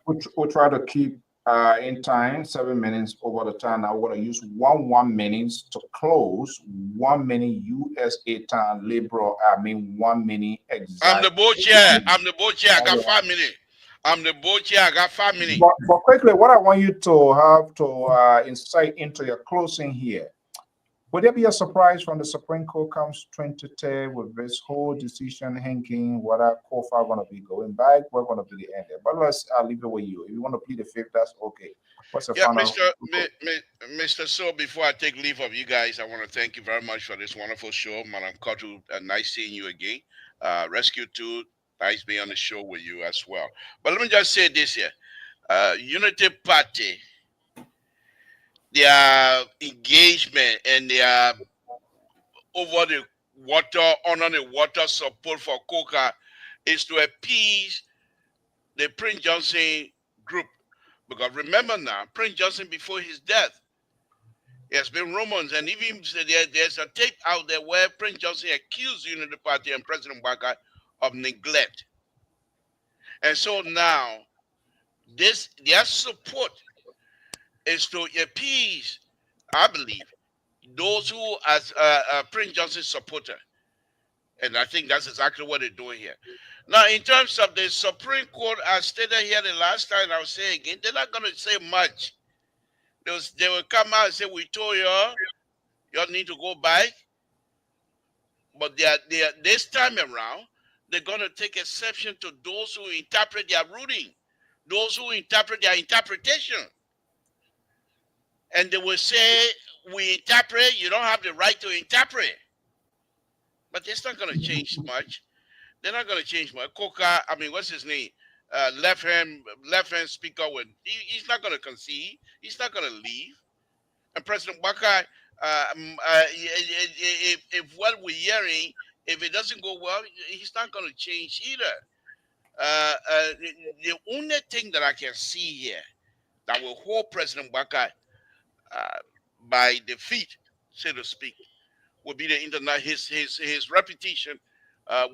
We'll try to keep in time, 7 minutes over the time. I want to use 1 minute to close. 1 minute USA time, liberal. 1 minute exact.
I'm the board chair. I got 5 minutes. I'm the board chair. I got 5 minutes.
But quickly, what I want you to have to insight into your closing here. Would there be a surprise from the Supreme Court comes 2010 with this whole decision hanging? Whether COFA going to be going back? We're going to be the end there. But I'll leave it with you. If you want to plead the fifth, that's okay. What's the
Yeah,
final?
Mr. So, before I take leave of you guys, I want to thank you very much for this wonderful show. Madam Kotu, nice seeing you again. Rescue 2, nice being on the show with you as well. But let me just say this here. Unity Party, their engagement and their over the water, under the water support for coca is to appease the Prince Johnson group. Because remember now, Prince Johnson, before his death, there's been rumors, and even there's a tape out there where Prince Johnson accused the Unity Party and President Baka of neglect. And so now, their support is to appease, I believe, those who as Prince Johnson supporter. And I think that's exactly what they're doing here. Now, in terms of the Supreme Court, I stated here the last time, I will say again, they're not going to say much. They will come out and say, we told you need to go back. But this time around, they're going to take exception to those who interpret their ruling, those who interpret their interpretation. And they will say, we interpret, you don't have the right to interpret. But it's not going to change much. They're not going to change much. Coca, I mean, what's his name? Left hand speaker. He's not going to concede. He's not going to leave. And President Baka, if what we're hearing, if it doesn't go well, he's not going to change either. The only thing that I can see here that will hold President Baka by defeat, so to speak, will be his reputation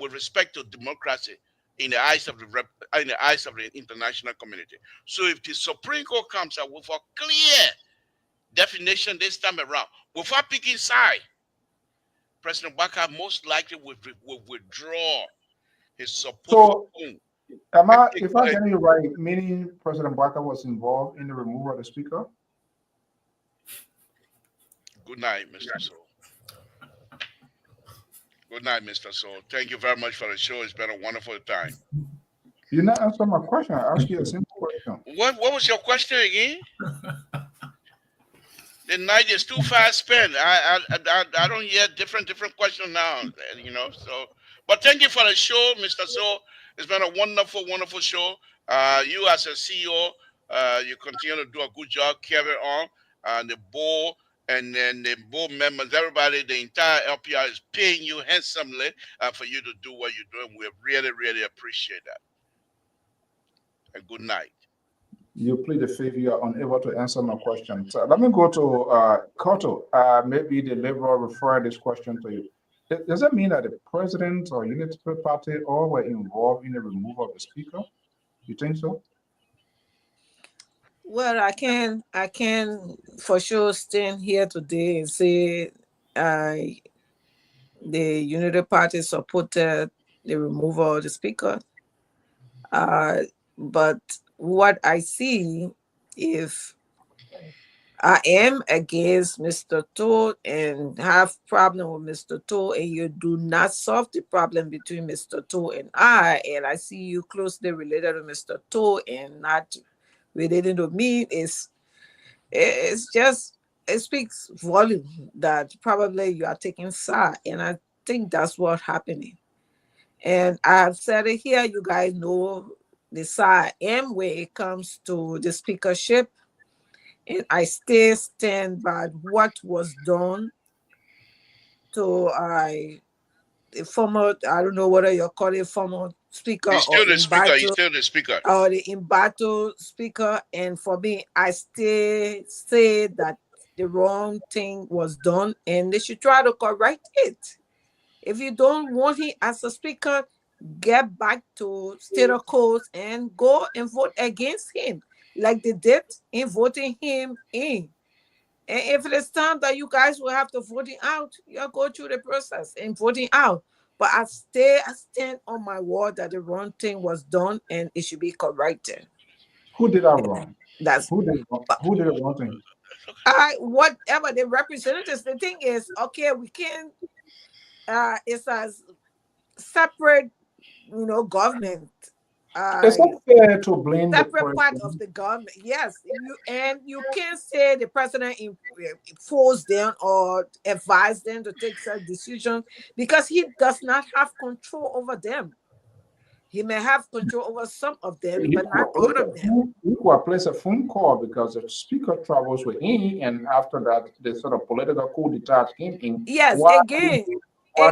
with respect to democracy in the eyes of the international community. So if the Supreme Court comes out with a clear definition this time around, without picking side, President Baka most likely will withdraw his support.
So, if I get you right, meaning President Baka was involved in the removal of the speaker?
Good night, Mr. Soul. Good night, Mr. Soul. Thank you very much for the show. It's been a wonderful time.
You not answer my question. I asked you a simple question.
What was your question again? The night is too fast spent. I don't hear different questions now, So, but thank you for the show, Mr. Soul. It's been a wonderful show. You as a CEO, you continue to do a good job, carry on. The board and then the board members, everybody, the entire LPR is paying you handsomely for you to do what you're doing. We really appreciate that. And good night.
You plead the fifth. You are unable to answer my question. So let me go to Koto. Maybe the Liberal refer this question to you. Does that mean that the president or Unity Party all were involved in the removal of the speaker? You think so?
Well, I can for sure stand here today and say the Unity Party supported the removal of the speaker. But what I see, if I am against Mr. Todd and have problem with Mr. Todd, and you do not solve the problem between Mr. Todd and I see you closely related to Mr. Todd and not related to me, it speaks volume that probably you are taking side, and I think that's what's happening. And I've said it here, you guys know the side I am when it comes to the speakership, and I still stand by what was done to the former, I don't know whether you call it former speaker.
He's still the speaker.
Or the embattled speaker. And for me, I still say that the wrong thing was done and they should try to correct it. If you don't want him as a speaker, get back to state of courts and go and vote against him like they did in voting him in. And if it is time that you guys will have to vote him out, you'll go through the process and voting out. But I stand on my word that the wrong thing was done and it should be corrected.
Who did that wrong?
That's
Who did the wrong thing?
whatever the representatives. The thing is, okay, we can't. It's a separate, government.
It's not fair to blame the
Separate part of
president.
the government. Yes, you can't say the president forced them or advised them to take such decisions because he does not have control over them. He may have control over some of them, but not all of them.
He could place a phone call because the speaker travels with him, and after that, the sort of political coup d'etat came in.
Yes,
Why
again,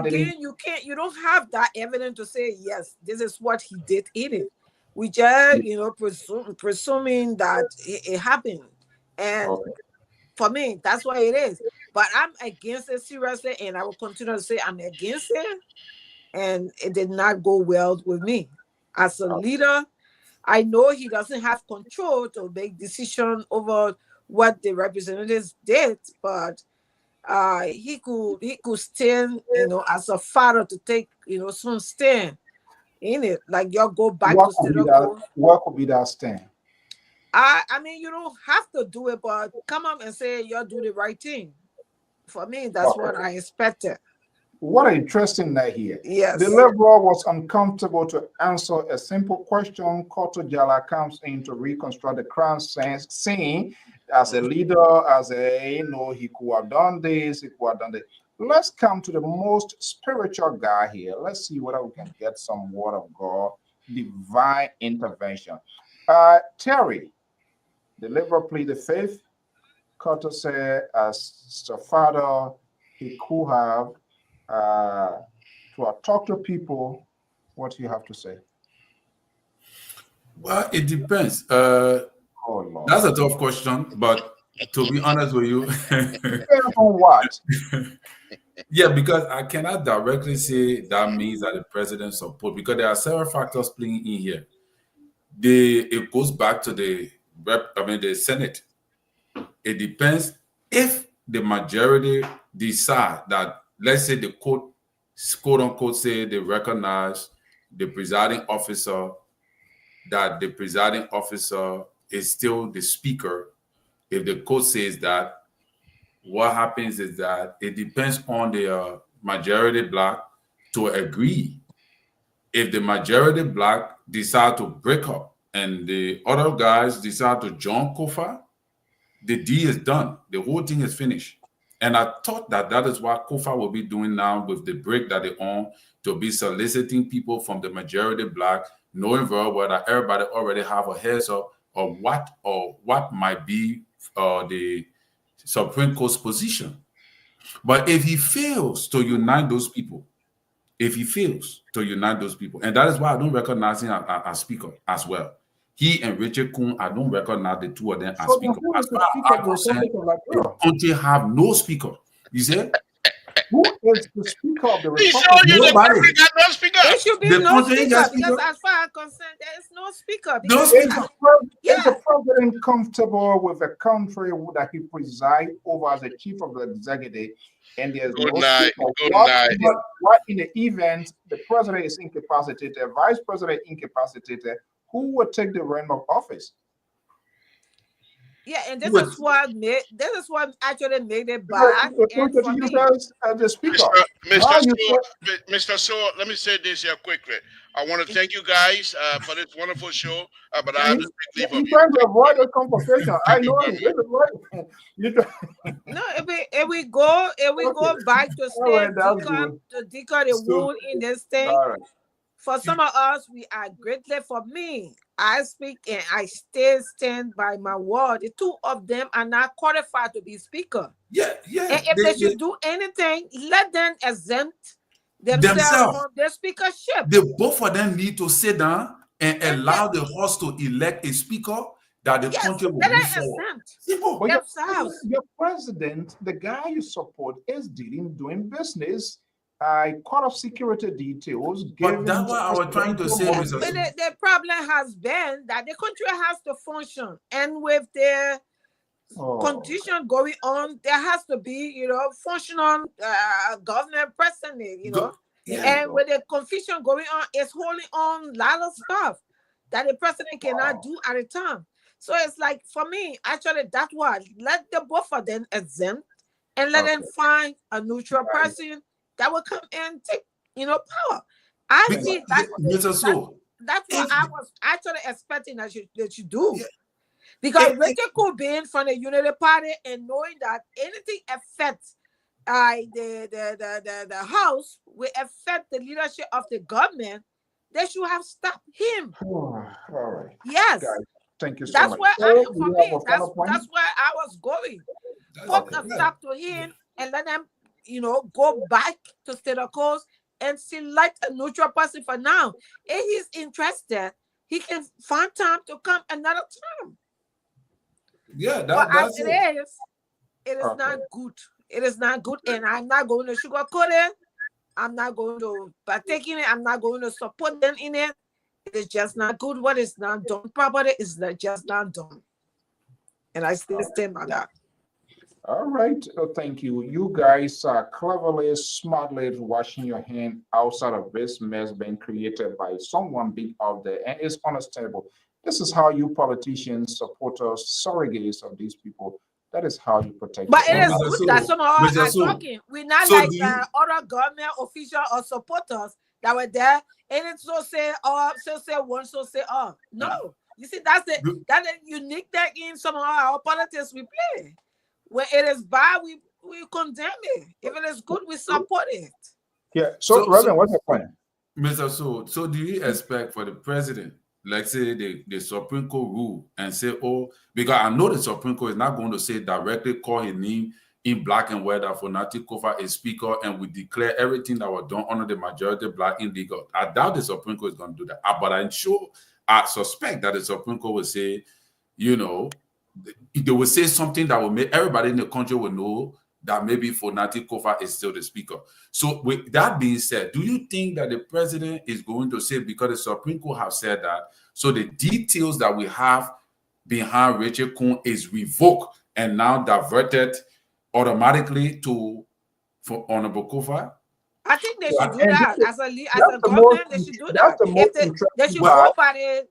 didn't
you don't have that evidence to say yes, this is what he did in it. We just presuming that it happened, and for me, that's why it is. But I'm against it seriously, and I will continue to say I'm against it. And it did not go well with me as a leader. I know he doesn't have control to make decisions over what the representatives did, but he could stand, as a father to take, some stand in it. Like you go back to state court.
What could be that stand?
I mean, you don't have to do it, but come up and say you'll do the right thing. For me, that's what I expected.
What an interesting night here.
Yes.
The liberal was uncomfortable to answer a simple question. Koto Jala comes in to reconstruct the crime scene as a leader, he could have done this, he could have done that. Let's come to the most spiritual guy here. Let's see whether we can get some word of God, divine intervention. Terry, the liberal plead the fifth. Koto said, as a father, he could have to talk to people. What do you have to say?
Well, it depends. That's a tough question, but to be honest with you,
on what?
Yeah, because I cannot directly say that means that the president support, because there are several factors playing in here. It goes back to the Senate. It depends if the majority decide that, let's say the quote unquote say they recognize the presiding officer, that the presiding officer is still the speaker. If the court says that, what happens is that it depends on the majority black to agree. If the majority black decide to break up and the other guys decide to join Kofa, the deal is done. The whole thing is finished. And I thought that is what Kofa will be doing now with the break that they own, to be soliciting people from the majority black, knowing very well that everybody already have a heads up of what might be the Supreme Court's position. But if he fails to unite those people, and that is why I don't recognize him as speaker as well. He and Richard Kuhn, I don't recognize the two of them as speakers. As far as I'm concerned, the country have no speaker. You see?
Who is the speaker of the Republic?
Nobody.
No speaker.
There should be no speaker because as far as I'm concerned, there is no speaker.
Is the president comfortable with a country that he presides over as the chief of the executive? And there's no speaker. What in the event the president is incapacitated, vice president incapacitated, who would take the reign of office?
Yeah, and this is what actually made it bad.
The speaker.
Mr. So, let me say this here quickly. I want to thank you guys for this wonderful show, but I have to take leave of you.
Trying to avoid the conversation. I know
No, if we go back to state Deacon the wound in this thing. Right. For some of us, we are greatly. For me, I speak and I stand by my word. The two of them are not qualified to be speaker.
Yeah.
And if they should do anything, let them exempt themselves from their speakership.
Both of them need to sit down and allow the house to elect a speaker that the country will move forward.
Your president, the guy you support, is doing business. Court of security details.
But that's what I was trying to say.
But the problem has been that the country has to function, and with the condition going on, there has to be, functional government president, and with the confusion going on, it's holding on a lot of stuff that the president cannot do at a time. So it's like, for me, actually, that's what, let the both of them exempt and let them find a neutral person that will come and take, power. I see that's what I was actually expecting that you do. Because Richard could be in from the Unity Party and knowing that anything affects the House will affect the leadership of the government, they should have stopped him.
All right.
Yes.
Guys, thank you so
That's
much.
where
So,
that's where I was going. Put a stop to him and let them, go back to state of course and select a neutral person for now. If he's interested, he can find time to come another time.
Yeah,
but
that's
as it is not good. It is not good, and I'm not going to sugarcoat it. I'm not going to partake in it. I'm not going to support them in it. It is just not good. What is not done properly is just not done. And I still stand by that.
All right. Thank you. You guys are cleverly, smartly washing your hand outside of this mess being created by someone big out there, and it's understandable. This is how you politicians, supporters, surrogates of these people. That is how you protect.
But it is good that some of us are talking. We're not like other government officials or supporters that were there, and it's so say so say one, so say no. You see, that's the unique that in some of our politics we play. When it is bad, we condemn it. If it is good, we support it.
Yeah. So Reverend, what's your point?
Mr. So do you expect for the president, like say the Supreme Court rule and say, because I know the Supreme Court is not going to say directly call his name in black and white that Fonati Kofa is speaker and we declare everything that was done under the majority black illegal. I doubt the Supreme Court is going to do that. But I suspect that the Supreme Court will say, they will say something that will make everybody in the country will know that maybe Fonati Kofa is still the speaker. So with that being said, do you think that the president is going to say, because the Supreme Court have said that, so the details that we have behind Richard Kuhn is revoked and now diverted automatically for Honorable Kofa?
I think they should do that as a government. They should do that. They should go by the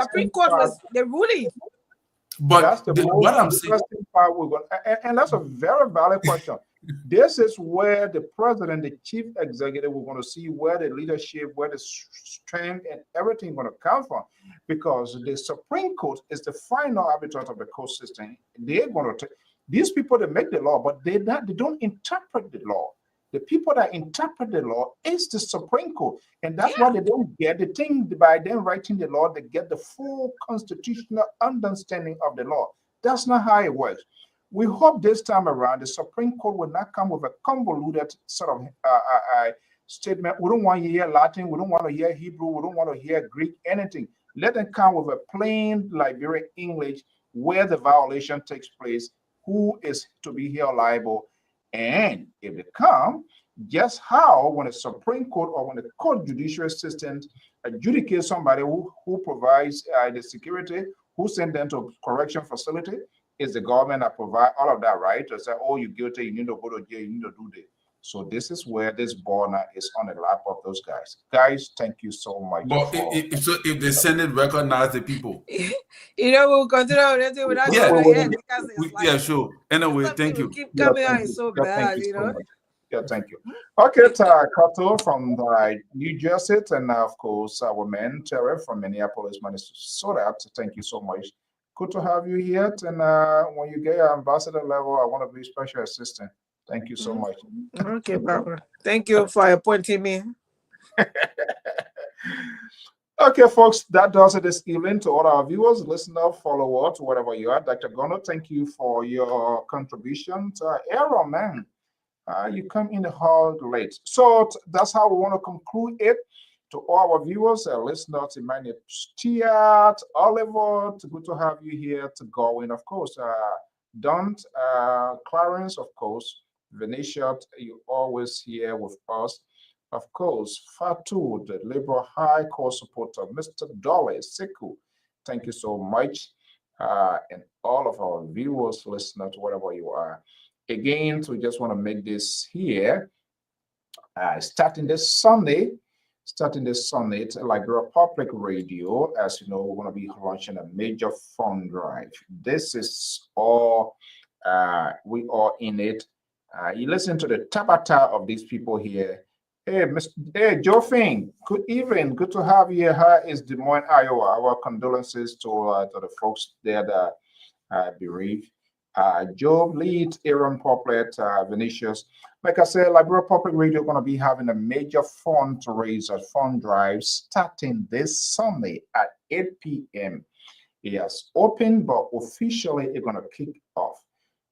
Supreme Court was the ruling.
But that's the most interesting part we're going and that's a very valid question. This is where the president, the chief executive, we're going to see where the leadership, where the strength and everything going to come from, because the Supreme Court is the final arbiter of the court system. They're going to take these people that make the law, but they don't interpret the law. The people that interpret the law is the Supreme Court, and that's why they don't get the thing. By them writing the law, they get the full constitutional understanding of the law. That's not how it works. We hope this time around the Supreme Court will not come with a convoluted sort of statement. We don't want to hear Latin. We don't want to hear Hebrew. We don't want to hear Greek, anything. Let them come with a plain Liberian English where the violation takes place, who is to be held liable, and if they come, just how when the Supreme Court or when the court judicial system adjudicates somebody who provides the security, who send them to correction facility, is the government that provide all of that, right? To say, you're guilty, you need to go to jail, you need to do this. So this is where this ball now is on the lap of those guys. Guys, thank you so much.
But if the Senate recognize the people,
we'll continue without
sure. Anyway, thank you.
Keep coming out, it's so bad,
Yeah, thank you. Okay, Kato from New Jersey, and of course our man Terry from Minneapolis, Minnesota. Thank you so much. Good to have you here. And when you get ambassador level, I want to be special assistant. Thank you so much.
Okay, Barbara. Thank you for appointing me.
Okay, folks, that does it this evening. To all our viewers, listeners, followers, wherever you are. Dr. Gono, thank you for your contribution. Aaron, man, you come in the hall late. So that's how we want to conclude it. To all our viewers, listeners, Emmanuel Stuart, Oliver, it's good to have you here. To go in, of course, Don, Clarence, of course, Venetia, you always here with us. Of course, Fatu, the Liberal High Court supporter, Mr. Dolly Seku, thank you so much. And all of our viewers, listeners, wherever you are. Again, we just want to make this here, starting this Sunday, starting this summit, Liberia Public Radio. As you know, we're going to be launching a major fund drive. This is all, we are in it. You listen to the tabata of these people here. Hey, hey, Joe Fing, good evening. Good to have you here. Is Des Moines, Iowa. Our condolences to the folks there that bereaved. Job Lead, Aaron Poplet, Vinicius. Like I said, Liberia Public Radio going to be having a major fundraiser, fund drive starting this Sunday at 8 p.m. It has opened, but officially it's going to kick off.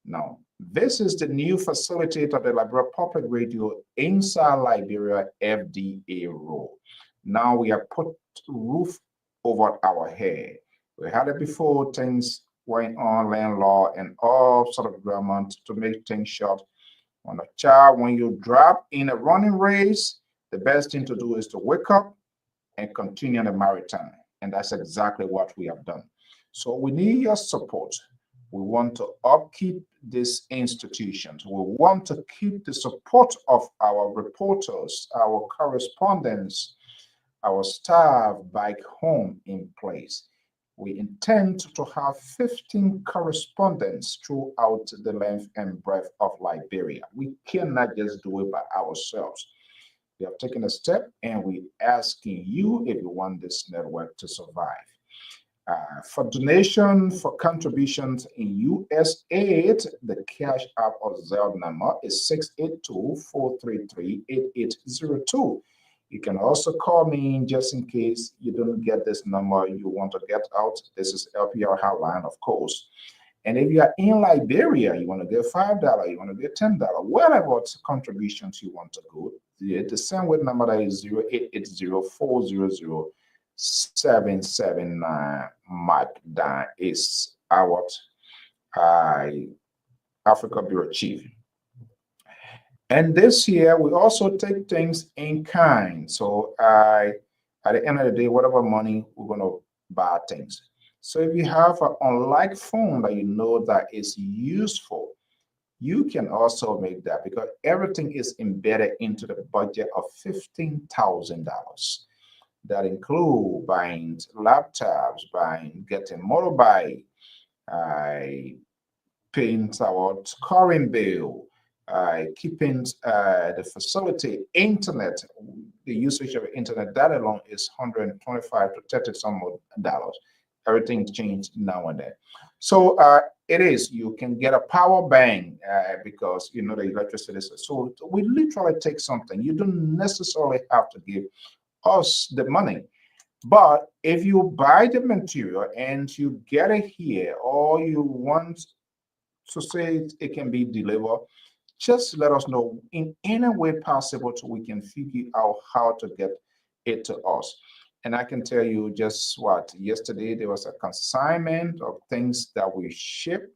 Now, this is the new facility of the Liberia Public Radio inside Liberia FDA role. Now we have put roof over our head. We had it before, things went on, land law and all sort of government to make things short. On a child, when you drop in a running race, the best thing to do is to wake up and continue the marathon. And that's exactly what we have done. So we need your support. We want to upkeep these institutions. We want to keep the support of our reporters, our correspondents, our staff back home in place. We intend to have 15 correspondents throughout the length and breadth of Liberia. We cannot just do it by ourselves. We have taken a step and we're asking you if you want this network to survive. For donation, for contributions in U.S. aid, the Cash App or Zelle number is 682-433-8802. You can also call me just in case you don't get this number you want to get out. This is LPR hotline, of course. And if you are in Liberia, you want to get $5, you want to get $10, whatever contributions you want to go, the same with number that is 0880-400-779. Mark Dan is our Africa Bureau Chief. And this year, we also take things in kind. So at the end of the day, whatever money, we're going to buy things. So if you have an unlike phone that you know that is useful, you can also make that because everything is embedded into the budget of $15,000. That include buying laptops, getting motorbike, paying our scoring bill, keeping the facility, internet, the usage of internet, that alone is $125 to $30 some dollars. Everything changed now and then. So it is, you can get a power bank because you know the electricity. So we literally take something. You don't necessarily have to give us the money. But if you buy the material and you get it here, or you want to say it can be delivered, just let us know in any way possible so we can figure out how to get it to us. And I can tell you just what, yesterday there was a consignment of things that we ship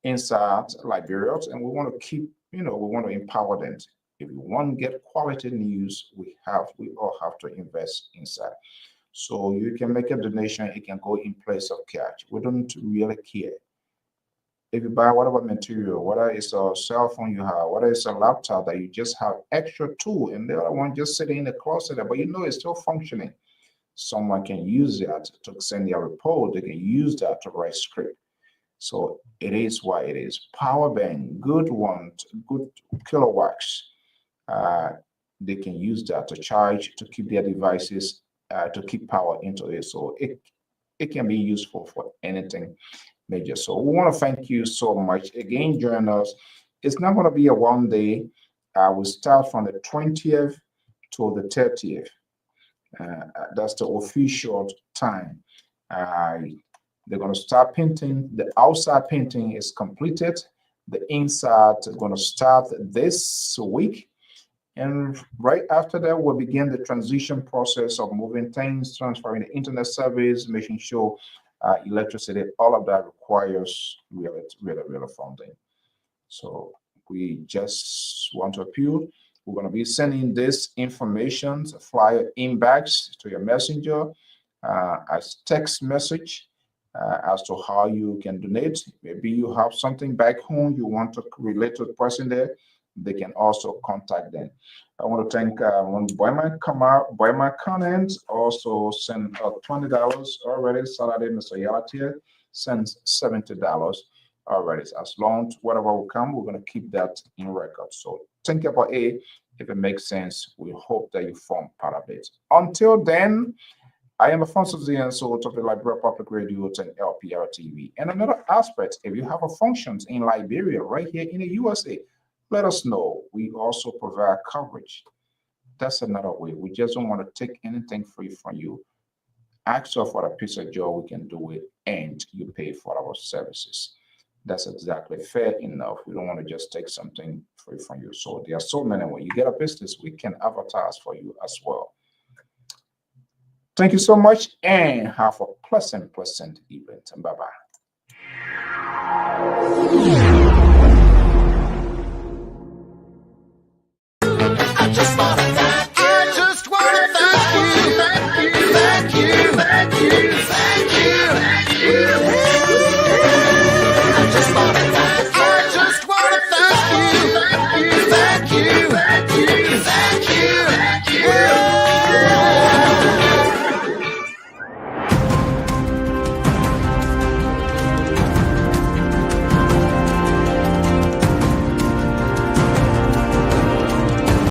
inside Liberia, and we want to keep, we want to empower them. If we want to get quality news, we all have to invest inside. So you can make a donation, it can go in place of cash. We don't really care. If you buy whatever material, whether it's a cell phone you have, whether it's a laptop that you just have extra tool, and the other one just sitting in the closet, but it's still functioning. Someone can use that to send their report. They can use that to write script. So it is what it is. Power bank, good one, good kilowatts. They can use that to charge, to keep their devices, to keep power into it. So it can be useful for anything major. So we want to thank you so much. Again, join us. It's not going to be a one day. We start from the 20th to the 30th. That's the official time. They're going to start painting. The outside painting is completed. The inside is going to start this week. And right after that, we'll begin the transition process of moving things, transferring the internet service, making sure electricity, all of that requires really funding. So we just want to appeal. We're going to be sending this information, flyer inbox to your messenger as text message as to how you can donate. Maybe you have something back home you want to relate to the person there. They can also contact them. I want to thank one Boyman Connens also sent $20 already. Saturday, Mr. Yalatier sends $70 already. As long as whatever will come, we're going to keep that in record. So think about it. If it makes sense, we hope that you form part of it. Until then, I am Alfonso Zienso of the Liberia Public Radio and LPR-TV. And another aspect, if you have a functions in Liberia, right here in the USA, let us know. We also provide coverage. That's another way. We just don't want to take anything free from you. Ask us for a piece of job, we can do it, and you pay for our services. That's exactly fair enough. We don't want to just take something free from you. So there are so many ways. You get a business, we can advertise for you as well. Thank you so much and have a pleasant evening. Bye-bye. I just wanna